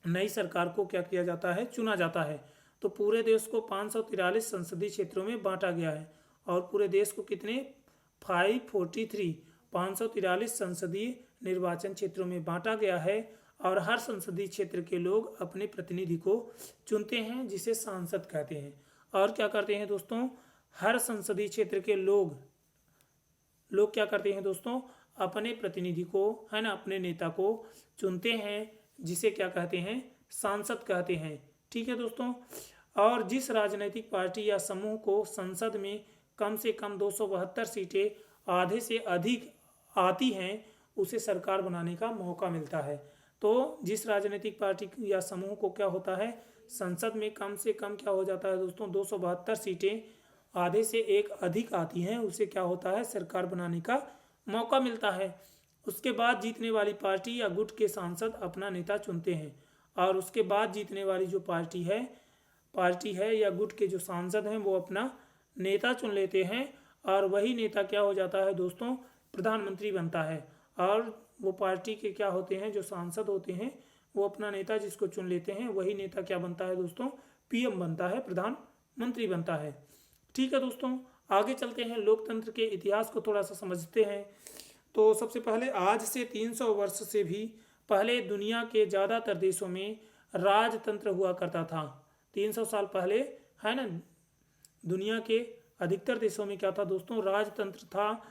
नई सरकार को क्या किया जाता है, चुना जाता है। तो पूरे देश को 543 संसदीय क्षेत्रों में बांटा गया है, और पूरे देश को कितने, 543 संसदीय निर्वाचन क्षेत्रों में बांटा गया है। और हर संसदीय क्षेत्र के लोग अपने प्रतिनिधि को चुनते हैं, जिसे सांसद कहते हैं। और क्या करते हैं दोस्तों, हर संसदीय क्षेत्र के लोग क्या करते हैं दोस्तों, अपने प्रतिनिधि को, है ना, अपने नेता को चुनते हैं, जिसे क्या कहते हैं, सांसद कहते हैं। ठीक है दोस्तों, और जिस राजनीतिक पार्टी या समूह को संसद में कम से कम 272 सीटें आधे से अधिक आती हैं, उसे सरकार बनाने का मौका मिलता है। तो जिस राजनीतिक पार्टी या समूह को क्या होता है, संसद में कम से कम क्या हो जाता है दोस्तों, 272 सीटें आधे से एक अधिक आती हैं, उसे क्या होता है, सरकार बनाने का मौका मिलता है। उसके बाद जीतने वाली पार्टी या गुट के सांसद अपना नेता चुनते हैं, और उसके बाद जीतने वाली जो पार्टी है या गुट के जो सांसद हैं, वो अपना नेता चुन लेते हैं, और वही नेता क्या हो जाता है दोस्तों, प्रधानमंत्री बनता है। और वो पार्टी के क्या होते हैं, जो सांसद होते हैं, वो अपना नेता जिसको चुन लेते हैं, वही नेता क्या बनता है दोस्तों, पीएम बनता है, प्रधानमंत्री बनता है। ठीक है दोस्तों, आगे चलते हैं, लोकतंत्र के इतिहास को थोड़ा सा समझते हैं। तो सबसे पहले, आज से 300 वर्ष से भी पहले दुनिया के ज़्यादातर देशों में राजतंत्र हुआ करता था। 300 साल पहले, है ना, दुनिया के अधिकतर देशों में क्या था दोस्तों, राजतंत्र था।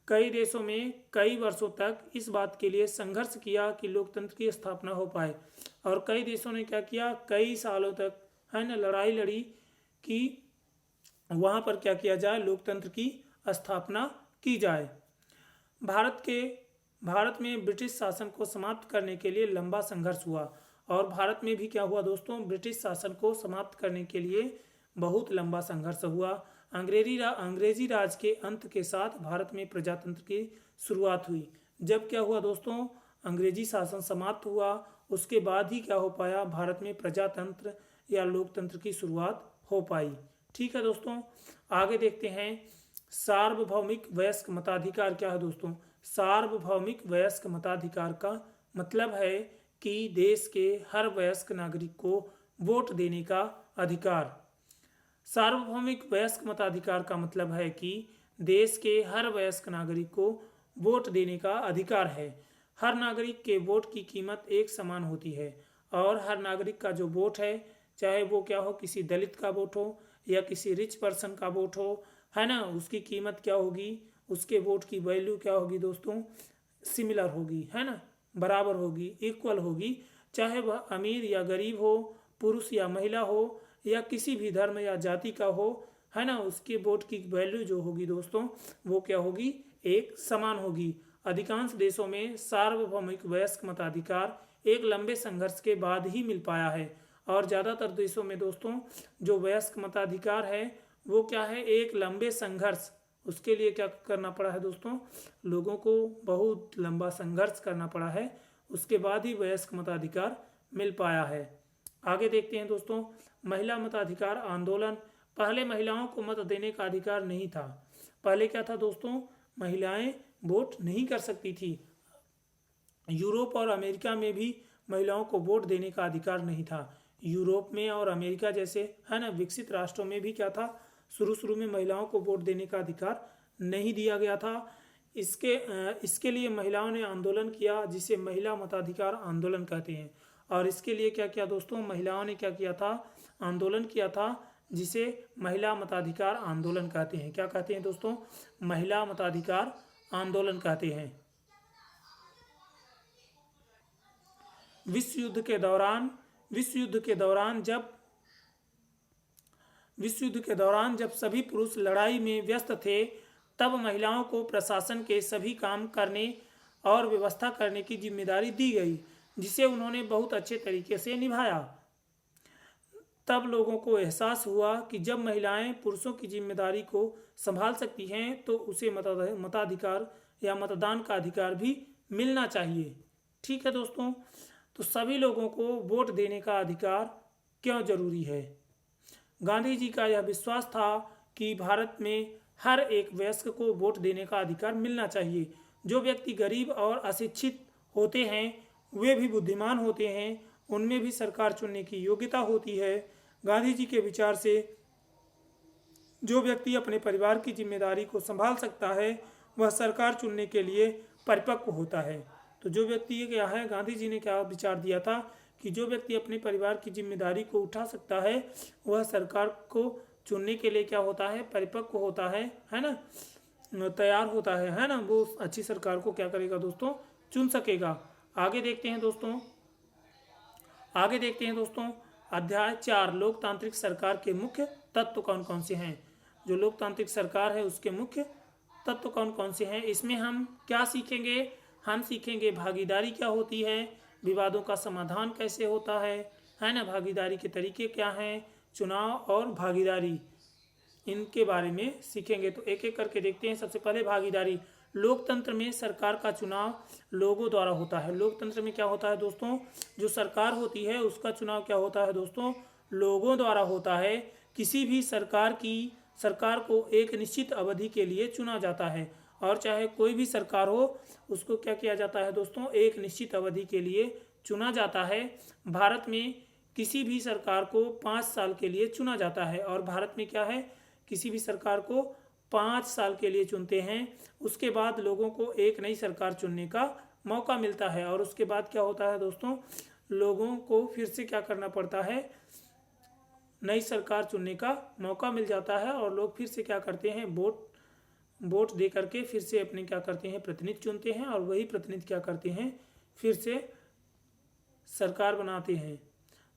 कई देशों में कई वर्षों तक इस बात के लिए संघर्ष किया कि लोकतंत्र की स्थापना हो पाए, और कई देशों ने क्या किया, कई सालों तक, है ना, लड़ाई लड़ी कि वहाँ पर क्या किया जाए, लोकतंत्र की स्थापना की जाए। भारत में ब्रिटिश शासन को समाप्त करने के लिए लंबा संघर्ष हुआ, और भारत में भी क्या हुआ दोस्तों, ब्रिटिश शासन को समाप्त करने के लिए बहुत लंबा संघर्ष हुआ। अंग्रेजी राज के अंत के साथ भारत में प्रजातंत्र की शुरुआत हुई। जब क्या हुआ दोस्तों, अंग्रेजी शासन समाप्त हुआ, उसके बाद ही क्या हो पाया, भारत में प्रजातंत्र या लोकतंत्र की शुरुआत हो पाई। ठीक है दोस्तों, आगे देखते हैं। सार्वभौमिक वयस्क मताधिकार क्या है दोस्तों? सार्वभौमिक वयस्क मताधिकार का मतलब है कि देश के हर वयस्क नागरिक को वोट देने का अधिकार। सार्वभौमिक वयस्क मताधिकार का मतलब है कि देश के हर वयस्क नागरिक को वोट देने का अधिकार है। हर नागरिक के वोट की कीमत एक समान होती है और हर नागरिक का जो वोट है, चाहे वो क्या हो, किसी दलित का वोट हो या किसी रिच पर्सन का वोट हो, है ना, उसकी कीमत क्या होगी, उसके वोट की वैल्यू क्या होगी दोस्तों, सिमिलर होगी, है ना, बराबर होगी, इक्वल होगी। चाहे वह अमीर या गरीब हो, पुरुष या महिला हो या किसी भी धर्म या जाति का हो, है ना, उसके वोट की वैल्यू जो होगी दोस्तों, वो क्या होगी, एक समान होगी। अधिकांश देशों में सार्वभौमिक वयस्क मताधिकार एक लंबे संघर्ष के बाद ही मिल पाया है और ज़्यादातर देशों में दोस्तों जो वयस्क मताधिकार है वो क्या है, एक लंबे संघर्ष, उसके लिए क्या करना पड़ा है दोस्तों, लोगों को बहुत लंबा संघर्ष करना पड़ा है, उसके बाद ही वयस्क मताधिकार मिल पाया है। आगे देखते हैं दोस्तों, महिला मताधिकार आंदोलन। पहले महिलाओं को मत देने का अधिकार नहीं था। पहले क्या था दोस्तों, महिलाएं वोट नहीं कर सकती थी। यूरोप और अमेरिका में भी महिलाओं को वोट देने का अधिकार नहीं था। यूरोप में और अमेरिका जैसे, है ना, विकसित राष्ट्रों में भी क्या था, शुरू में महिलाओं को वोट देने का अधिकार नहीं दिया गया था। इसके लिए महिलाओं ने आंदोलन किया, जिसे महिला मताधिकार आंदोलन कहते हैं। और इसके लिए क्या किया दोस्तों, महिलाओं ने क्या किया था, आंदोलन किया था, जिसे महिला मताधिकार आंदोलन कहते हैं। क्या कहते हैं दोस्तों, महिला मताधिकार आंदोलन कहते हैं। विश्व युद्ध के दौरान जब सभी पुरुष लड़ाई में व्यस्त थे, तब महिलाओं को प्रशासन के सभी काम करने और व्यवस्था करने की जिम्मेदारी दी गई, जिसे उन्होंने बहुत अच्छे तरीके से निभाया। तब लोगों को एहसास हुआ कि जब महिलाएं पुरुषों की जिम्मेदारी को संभाल सकती हैं तो उसे मताधिकार या मतदान का अधिकार भी मिलना चाहिए। ठीक है दोस्तों, तो सभी लोगों को वोट देने का अधिकार क्यों जरूरी है? गांधी जी का यह विश्वास था कि भारत में हर एक वयस्क को वोट देने का अधिकार मिलना चाहिए। जो व्यक्ति गरीब और अशिक्षित होते हैं वे भी बुद्धिमान होते हैं, उनमें भी सरकार चुनने की योग्यता होती है। गांधी जी के विचार से जो व्यक्ति अपने परिवार की जिम्मेदारी को संभाल सकता है वह सरकार चुनने के लिए परिपक्व होता है। तो जो व्यक्ति क्या है, गांधी जी ने क्या विचार दिया था कि जो व्यक्ति अपने परिवार की जिम्मेदारी को उठा सकता है वह सरकार को चुनने के लिए क्या होता है, परिपक्व होता है ना, तैयार होता है ना, वो अच्छी सरकार को क्या करेगा दोस्तों, चुन सकेगा। आगे देखते हैं दोस्तों अध्याय 4 लोकतांत्रिक सरकार के मुख्य तत्व कौन कौन से हैं। जो लोकतांत्रिक सरकार है उसके मुख्य तत्व कौन कौन से हैं, इसमें हम क्या सीखेंगे, हम सीखेंगे भागीदारी क्या होती है, विवादों का समाधान कैसे होता है ना, भागीदारी के तरीके क्या हैं, चुनाव और भागीदारी, इनके बारे में सीखेंगे। तो एक एक करके देखते हैं। सबसे पहले भागीदारी। लोकतंत्र में सरकार का चुनाव लोगों द्वारा होता है। लोकतंत्र में क्या होता है दोस्तों, जो सरकार होती है उसका चुनाव क्या होता है दोस्तों, लोगों द्वारा होता है। किसी भी सरकार को एक निश्चित अवधि के लिए चुना जाता है और चाहे कोई भी सरकार हो उसको क्या किया जाता है दोस्तों, एक निश्चित अवधि के लिए चुना जाता है। भारत में किसी भी सरकार को 5 साल के लिए चुना जाता है और भारत में क्या है, किसी भी सरकार को 5 साल के लिए चुनते हैं। उसके बाद लोगों को एक नई सरकार चुनने का मौका मिलता है और उसके बाद क्या होता है दोस्तों, लोगों को फिर से क्या करना पड़ता है, नई सरकार चुनने का मौका मिल जाता है और लोग फिर से क्या करते हैं, वोट दे करके फिर से अपने क्या करते हैं, प्रतिनिधि चुनते हैं और वही प्रतिनिधि क्या करते हैं, फिर से सरकार बनाते हैं।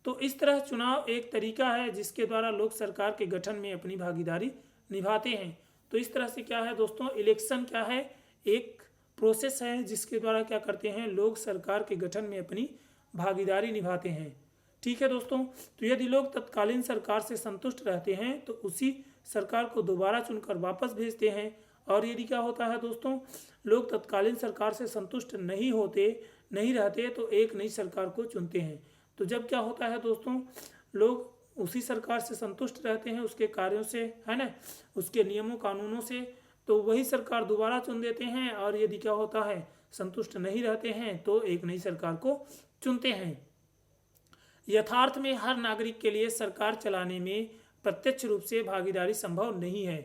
तो इस तरह चुनाव एक तरीका है जिसके द्वारा लोग सरकार के गठन में अपनी भागीदारी निभाते हैं। तो इस तरह से क्या है दोस्तों, इलेक्शन क्या है, एक प्रोसेस है जिसके द्वारा क्या करते हैं, लोग सरकार के गठन में अपनी भागीदारी निभाते हैं। ठीक है दोस्तों। तो यदि लोग तत्कालीन सरकार से संतुष्ट रहते हैं तो उसी सरकार को दोबारा चुनकर वापस भेजते हैं। और यदि क्या होता है दोस्तों, लोग तत्कालीन सरकार से संतुष्ट नहीं रहते तो एक नई सरकार को चुनते हैं। तो जब क्या होता है दोस्तों, लोग उसी सरकार से संतुष्ट रहते हैं, उसके कार्यों से, है ना, उसके नियमों कानूनों से, तो वही सरकार दोबारा चुन देते हैं। और यदि क्या होता है, संतुष्ट नहीं रहते हैं तो एक नई सरकार को चुनते हैं। यथार्थ में हर नागरिक के लिए सरकार चलाने में प्रत्यक्ष रूप से भागीदारी संभव नहीं है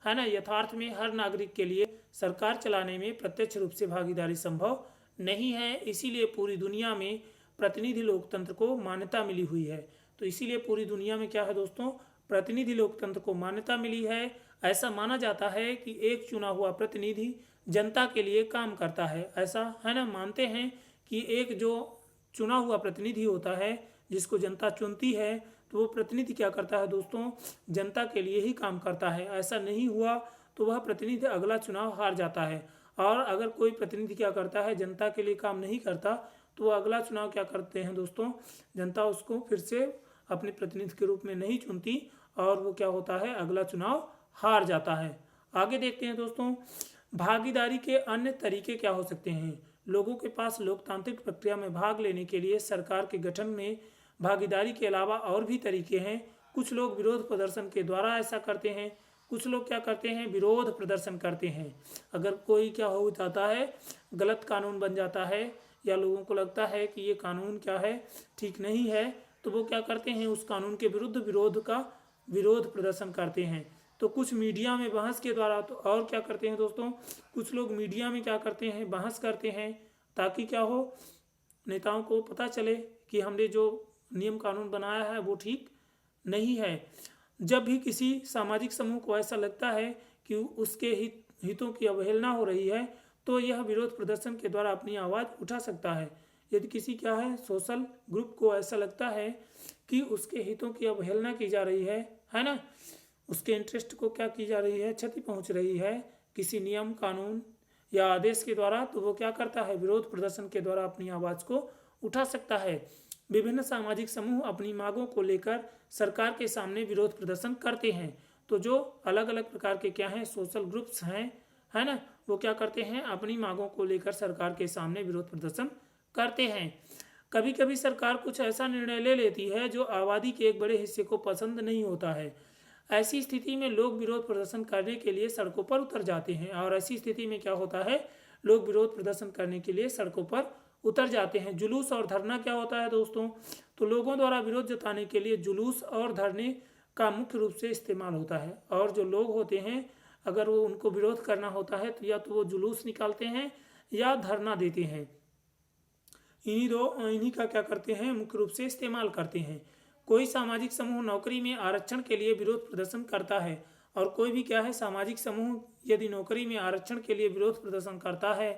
ना। यथार्थ में हर नागरिक के लिए सरकार चलाने में प्रत्यक्ष रूप से भागीदारी संभव नहीं है। इसीलिए पूरी दुनिया में प्रतिनिधि लोकतंत्र को मान्यता मिली हुई है। तो इसीलिए पूरी दुनिया में क्या है दोस्तों, प्रतिनिधि लोकतंत्र को मान्यता मिली है। ऐसा माना जाता है कि एक चुना हुआ प्रतिनिधि जनता के लिए काम करता है। ऐसा है ना, मानते हैं कि एक जो चुना हुआ प्रतिनिधि होता है, जिसको जनता चुनती है, तो वो प्रतिनिधि क्या करता है दोस्तों, जनता के लिए ही काम करता है। ऐसा नहीं हुआ तो वह प्रतिनिधि अगला चुनाव हार जाता है। और अगर कोई प्रतिनिधि क्या करता है, जनता के लिए काम नहीं करता, तो वह अगला चुनाव क्या करते हैं दोस्तों, जनता उसको फिर से अपने प्रतिनिधि के रूप में नहीं चुनती और वो क्या होता है, अगला चुनाव हार जाता है। आगे देखते हैं दोस्तों, भागीदारी के अन्य तरीके क्या हो सकते हैं। लोगों के पास लोकतांत्रिक प्रक्रिया में भाग लेने के लिए सरकार के गठन में भागीदारी के अलावा और भी तरीके हैं। कुछ लोग विरोध प्रदर्शन के द्वारा ऐसा करते हैं, कुछ लोग क्या करते हैं, विरोध प्रदर्शन करते हैं। अगर कोई क्या हो जाता है, गलत कानून बन जाता है या लोगों को लगता है कि ये कानून क्या है, ठीक नहीं है, तो वो क्या करते हैं, उस कानून के विरुद्ध विरोध प्रदर्शन करते हैं। तो कुछ मीडिया में बहस के द्वारा, तो और क्या करते हैं दोस्तों, कुछ लोग मीडिया में क्या करते हैं, बहस करते हैं, ताकि क्या हो, नेताओं को पता चले कि हमने जो नियम कानून बनाया है वो ठीक नहीं है। जब भी किसी सामाजिक समूह को ऐसा लगता है कि उसके हितों की अवहेलना हो रही है, तो यह विरोध प्रदर्शन के द्वारा अपनी आवाज़ उठा सकता है। यदि किसी क्या है, सोशल ग्रुप को ऐसा लगता है कि उसके हितों की अवहेलना की जा रही है ना, उसके इंटरेस्ट को क्या की जा रही है, क्षति पहुंच रही है किसी नियम कानून या आदेश के द्वारा, तो वो क्या करता है, विरोध प्रदर्शन के द्वारा अपनी आवाज़ को उठा सकता है। विभिन्न सामाजिक समूह अपनी मांगों को लेकर सरकार के सामने विरोध प्रदर्शन करते हैं। तो जो अलग अलग प्रकार के क्या हैं, सोशल ग्रुप्स हैं, है ना, वो क्या करते हैं, अपनी मांगों को लेकर सरकार के सामने विरोध प्रदर्शन करते हैं। कभी कभी सरकार कुछ ऐसा निर्णय ले लेती है जो आबादी के एक बड़े हिस्से को पसंद नहीं होता है। ऐसी स्थिति में लोग विरोध प्रदर्शन करने के लिए सड़कों पर उतर जाते हैं। और ऐसी स्थिति में क्या होता है, लोग विरोध प्रदर्शन करने के लिए सड़कों पर उतर जाते हैं। जुलूस और धरना क्या होता है दोस्तों, तो लोगों द्वारा विरोध जताने के लिए जुलूस और धरने का मुख्य रूप से इस्तेमाल होता है। और जो लोग होते हैं, अगर वो उनको विरोध करना होता है तो या तो वो जुलूस निकालते हैं या धरना देते हैं। इन्हीं का क्या करते हैं, मुख्य रूप से इस्तेमाल करते हैं। कोई सामाजिक समूह नौकरी में आरक्षण के लिए विरोध प्रदर्शन करता है, और कोई भी क्या है, सामाजिक समूह यदि नौकरी में आरक्षण के लिए विरोध प्रदर्शन करता है,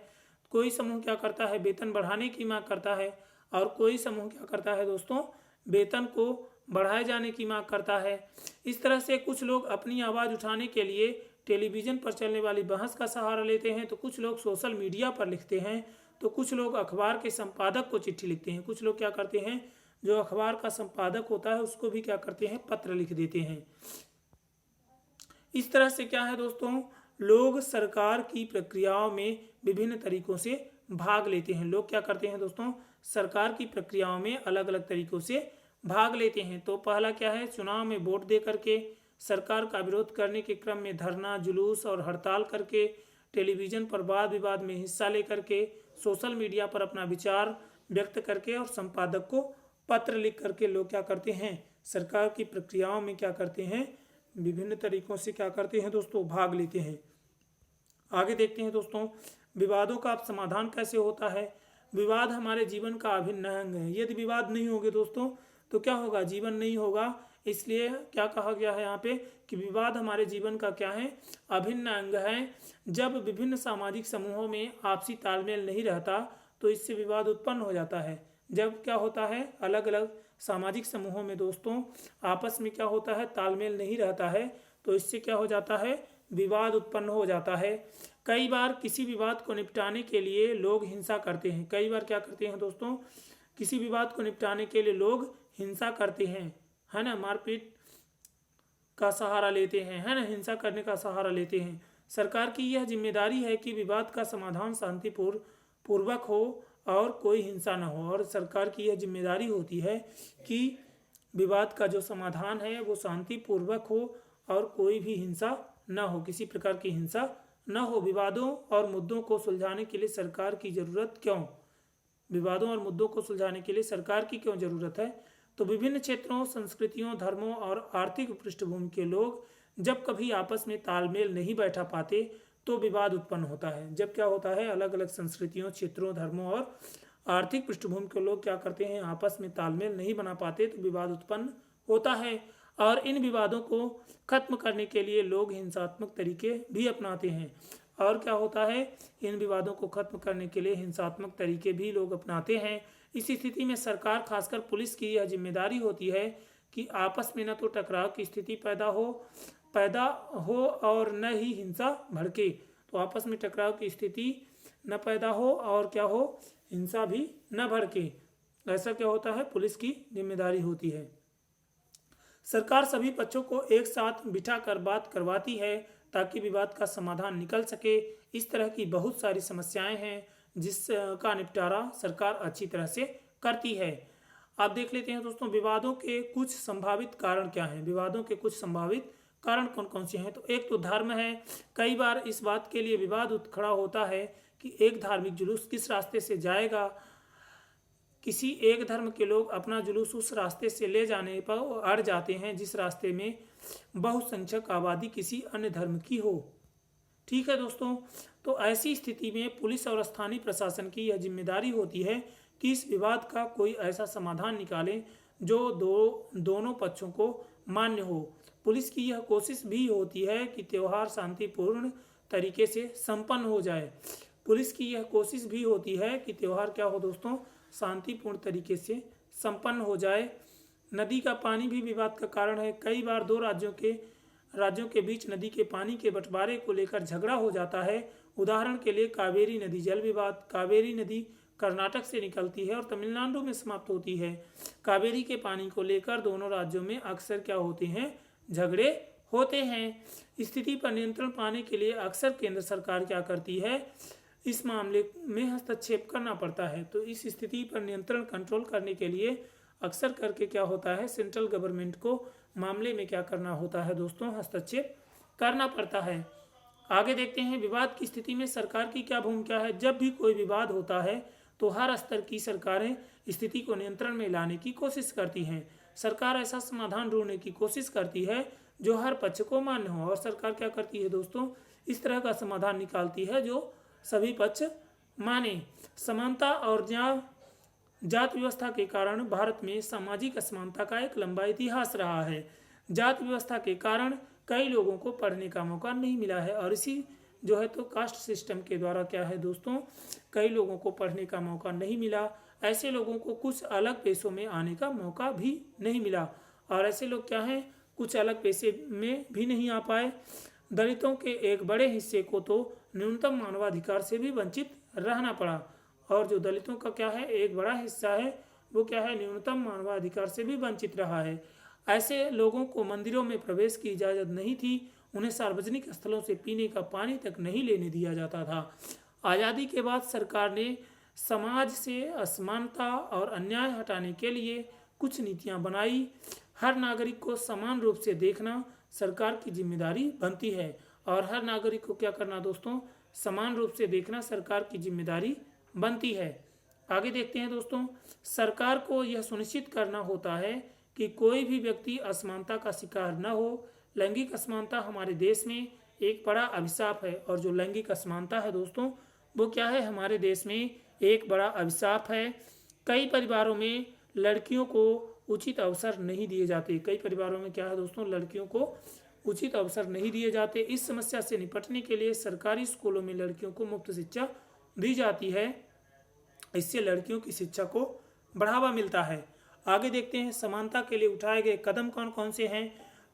कोई समूह क्या करता है, वेतन बढ़ाने की मांग करता है, और कोई समूह क्या करता है दोस्तों, वेतन को बढ़ाए जाने की मांग करता है। इस तरह से कुछ लोग अपनी आवाज़ उठाने के लिए टेलीविज़न पर चलने वाली बहस का सहारा लेते हैं, तो कुछ लोग सोशल मीडिया पर लिखते हैं, तो कुछ लोग अखबार के संपादक को चिट्ठी लिखते हैं, कुछ लोग क्या करते हैं, जो अखबार का संपादक होता है उसको भी क्या करते हैं, पत्र लिख देते हैं। इस तरह से क्या है दोस्तों, लोग सरकार की प्रक्रियाओं में विभिन्न तरीकों से भाग लेते हैं। लोग क्या करते हैं दोस्तों, सरकार की प्रक्रियाओं में अलग अलग तरीकों से भाग लेते हैं। तो पहला क्या है, चुनाव में वोट दे करके, सरकार का विरोध करने के क्रम में धरना, जुलूस और हड़ताल करके, टेलीविज़न पर वाद विवाद में हिस्सा लेकर के, सोशल मीडिया पर अपना विचार व्यक्त करके, और संपादक को पत्र लिख करके लोग क्या करते हैं, सरकार की प्रक्रियाओं में क्या करते हैं, विभिन्न तरीकों से क्या करते हैं दोस्तों, भाग लेते हैं। आगे देखते हैं दोस्तों, विवादों का समाधान कैसे होता है। विवाद हमारे जीवन का अभिन्न अंग है। यदि विवाद नहीं होंगे दोस्तों तो क्या होगा, जीवन नहीं होगा। इसलिए क्या कहा गया है यहाँ पे कि विवाद हमारे जीवन का क्या है, अभिन्न अंग है। जब विभिन्न सामाजिक समूहों में आपसी तालमेल नहीं रहता तो इससे विवाद उत्पन्न हो जाता है। जब क्या होता है, अलग अलग सामाजिक समूहों में दोस्तों आपस में क्या होता है, तालमेल नहीं रहता है, तो इससे क्या हो जाता है, विवाद उत्पन्न हो जाता है। कई बार किसी विवाद को निपटाने के लिए लोग हिंसा करते हैं। कई बार क्या करते हैं दोस्तों, किसी विवाद को निपटाने के लिए लोग हिंसा करते हैं, है ना, मारपीट का सहारा लेते हैं, है ना, हिंसा करने का सहारा लेते हैं। सरकार की यह जिम्मेदारी है कि विवाद का समाधान शांतिपूर्वक हो और कोई हिंसा न हो। और सरकार की यह जिम्मेदारी होती है कि विवाद का जो समाधान है वो शांतिपूर्वक हो और कोई भी हिंसा न हो, किसी प्रकार की हिंसा न हो। विवादों और मुद्दों को सुलझाने के लिए सरकार की जरूरत क्यों? विवादों और मुद्दों को सुलझाने के लिए सरकार की क्यों जरूरत है? तो विभिन्न क्षेत्रों, संस्कृतियों, धर्मों और आर्थिक पृष्ठभूमि के लोग जब कभी आपस में तालमेल नहीं बैठा पाते तो विवाद उत्पन्न होता है। जब क्या होता है, अलग अलग संस्कृतियों, क्षेत्रों, धर्मों और आर्थिक पृष्ठभूमि के लोग क्या करते हैं, आपस में तालमेल नहीं बना पाते तो विवाद उत्पन्न होता है। और इन विवादों को खत्म करने के लिए लोग हिंसात्मक तरीके भी अपनाते हैं। और क्या होता है, इन विवादों को खत्म करने के लिए हिंसात्मक तरीके भी लोग अपनाते हैं। इस स्थिति में सरकार, खासकर पुलिस की यह जिम्मेदारी होती है कि आपस में न तो टकराव की स्थिति पैदा हो और न ही हिंसा भड़के। तो आपस में टकराव की स्थिति न पैदा हो और क्या हो, हिंसा भी न भड़के। ऐसा क्या होता है, पुलिस की जिम्मेदारी होती है। सरकार सभी पक्षों को एक साथ बिठाकर बात करवाती है ताकि विवाद का समाधान निकल सके। इस तरह की बहुत सारी समस्याएं हैं जिसका निपटारा सरकार अच्छी तरह से करती है। आप देख लेते हैं दोस्तों, विवादों के कुछ संभावित कारण क्या हैं। विवादों के कुछ संभावित कारण कौन कौन से हैं? तो एक तो धर्म है। कई बार इस बात के लिए विवाद खड़ा होता है कि एक धार्मिक जुलूस किस रास्ते से जाएगा। किसी एक धर्म के लोग अपना जुलूस उस रास्ते से ले जाने पर अड़ जाते हैं जिस रास्ते में बहुसंख्यक आबादी किसी अन्य धर्म की हो। ठीक है दोस्तों, तो ऐसी स्थिति में पुलिस और स्थानीय प्रशासन की यह जिम्मेदारी होती है कि इस विवाद का कोई ऐसा समाधान निकालें जो दोनों पक्षों को मान्य हो। पुलिस की यह कोशिश भी होती है कि त्यौहार शांतिपूर्ण तरीके से संपन्न हो जाए। पुलिस की यह कोशिश भी होती है कि त्यौहार क्या हो दोस्तों, शांतिपूर्ण तरीके से संपन्न हो जाए। नदी का पानी भी विवाद का कारण है। कई बार दो राज्यों के बीच नदी के पानी के बंटवारे को लेकर झगड़ा हो जाता है। उदाहरण के लिए कावेरी नदी जल विवाद। कावेरी नदी कर्नाटक से निकलती है और तमिलनाडु में समाप्त होती है। कावेरी के पानी को लेकर दोनों राज्यों में अक्सर क्या होते हैं, झगड़े होते हैं। स्थिति पर नियंत्रण पाने के लिए अक्सर केंद्र सरकार क्या करती है, इस मामले में हस्तक्षेप करना पड़ता है। तो इस स्थिति पर नियंत्रण कंट्रोल करने के लिए अक्सर करके क्या होता है, सेंट्रल गवर्नमेंट को मामले में क्या करना होता है दोस्तों, हस्तक्षेप करना पड़ता है। आगे देखते हैं विवाद की स्थिति में सरकार की क्या भूमिका है। जब भी कोई विवाद होता है तो हर स्तर की सरकारें स्थिति को नियंत्रण में लाने की कोशिश करती हैं। सरकार ऐसा समाधान ढूंढने की कोशिश करती है जो हर पक्ष को मान्य हो। और सरकार क्या करती है दोस्तों, इस तरह का समाधान निकालती है जो सभी पक्ष माने। समानता और जात व्यवस्था के कारण भारत में सामाजिक असमानता का एक लंबा इतिहास रहा है। जात व्यवस्था के कारण कई लोगों को पढ़ने का मौका नहीं मिला है और इसी जो है तो कास्ट सिस्टम के द्वारा क्या है दोस्तों, कई लोगों को पढ़ने का मौका नहीं मिला। ऐसे लोगों को कुछ अलग पेशों में आने का मौका भी नहीं मिला और ऐसे लोग क्या हैं, कुछ अलग पेशे में भी नहीं आ पाए। दलितों के एक बड़े हिस्से को तो न्यूनतम मानवाधिकार से भी वंचित रहना पड़ा। और जो दलितों का क्या है, एक बड़ा हिस्सा है, वो क्या है, न्यूनतम मानवाधिकार से भी वंचित रहा है। ऐसे लोगों को मंदिरों में प्रवेश की इजाज़त नहीं थी। उन्हें सार्वजनिक स्थलों से पीने का पानी तक नहीं लेने दिया जाता था। आज़ादी के बाद सरकार ने समाज से असमानता और अन्याय हटाने के लिए कुछ नीतियां बनाई। हर नागरिक को समान रूप से देखना सरकार की जिम्मेदारी बनती है। और हर नागरिक को क्या करना दोस्तों, समान रूप से देखना सरकार की जिम्मेदारी बनती है। आगे देखते हैं दोस्तों, सरकार को यह सुनिश्चित करना होता है कि कोई भी व्यक्ति असमानता का शिकार न हो। लैंगिक असमानता हमारे देश में एक बड़ा अभिशाप है। और जो लैंगिक असमानता है दोस्तों, वो क्या है, हमारे देश में एक बड़ा अभिशाप है। कई परिवारों में लड़कियों को उचित अवसर नहीं दिए जाते। कई परिवारों में क्या है दोस्तों, लड़कियों को उचित अवसर नहीं दिए जाते। इस समस्या से निपटने के लिए सरकारी स्कूलों में लड़कियों को मुफ्त शिक्षा दी जाती है। इससे लड़कियों की शिक्षा को बढ़ावा मिलता है। आगे देखते हैं समानता के लिए उठाए गए कदम कौन कौन से हैं।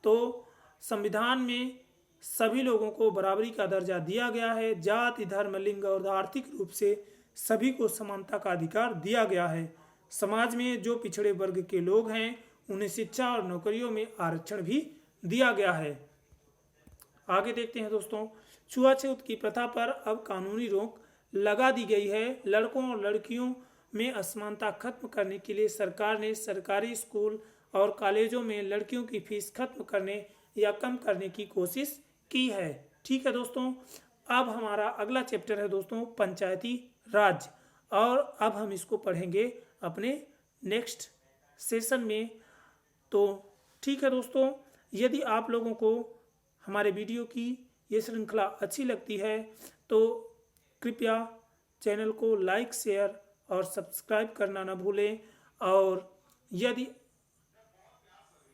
तो संविधान में सभी लोगों को बराबरी का दर्जा दिया गया है। जाति, धर्म, लिंग और आर्थिक रूप से सभी को समानता का अधिकार दिया गया है। समाज में जो पिछड़े वर्ग के लोग हैं उन्हें शिक्षा और नौकरियों में आरक्षण भी दिया गया है। आगे देखते हैं दोस्तों, छुआछूत की प्रथा पर अब कानूनी रोक लगा दी गई है। लड़कों और लड़कियों में असमानता खत्म करने के लिए सरकार ने सरकारी स्कूल और कॉलेजों में लड़कियों की फीस खत्म करने या कम करने की कोशिश की है। ठीक है दोस्तों, अब हमारा अगला चैप्टर है दोस्तों पंचायती राज, और अब हम इसको पढ़ेंगे अपने नेक्स्ट सेशन में। तो ठीक है दोस्तों, यदि आप लोगों को हमारे वीडियो की ये श्रृंखला अच्छी लगती है तो कृपया चैनल को लाइक, शेयर और सब्सक्राइब करना ना भूलें। और यदि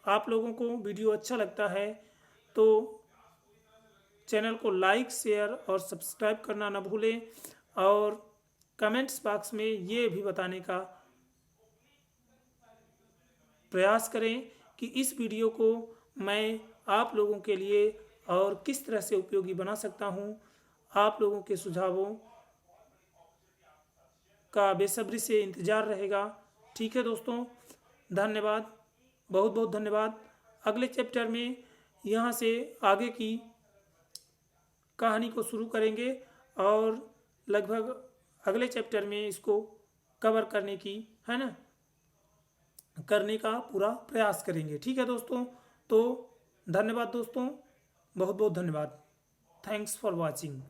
आप लोगों को वीडियो अच्छा लगता है तो चैनल को लाइक, शेयर और सब्सक्राइब करना ना भूलें, और कमेंट्स बॉक्स में ये भी बताने का प्रयास करें कि इस वीडियो को मैं आप लोगों के लिए और किस तरह से उपयोगी बना सकता हूं। आप लोगों के सुझावों का बेसब्री से इंतज़ार रहेगा। ठीक है दोस्तों, धन्यवाद, बहुत बहुत धन्यवाद। अगले चैप्टर में यहाँ से आगे की कहानी को शुरू करेंगे और लगभग अगले चैप्टर में इसको कवर करने की करने का पूरा प्रयास करेंगे। ठीक है दोस्तों, तो धन्यवाद दोस्तों, बहुत बहुत धन्यवाद। Thanks for watching.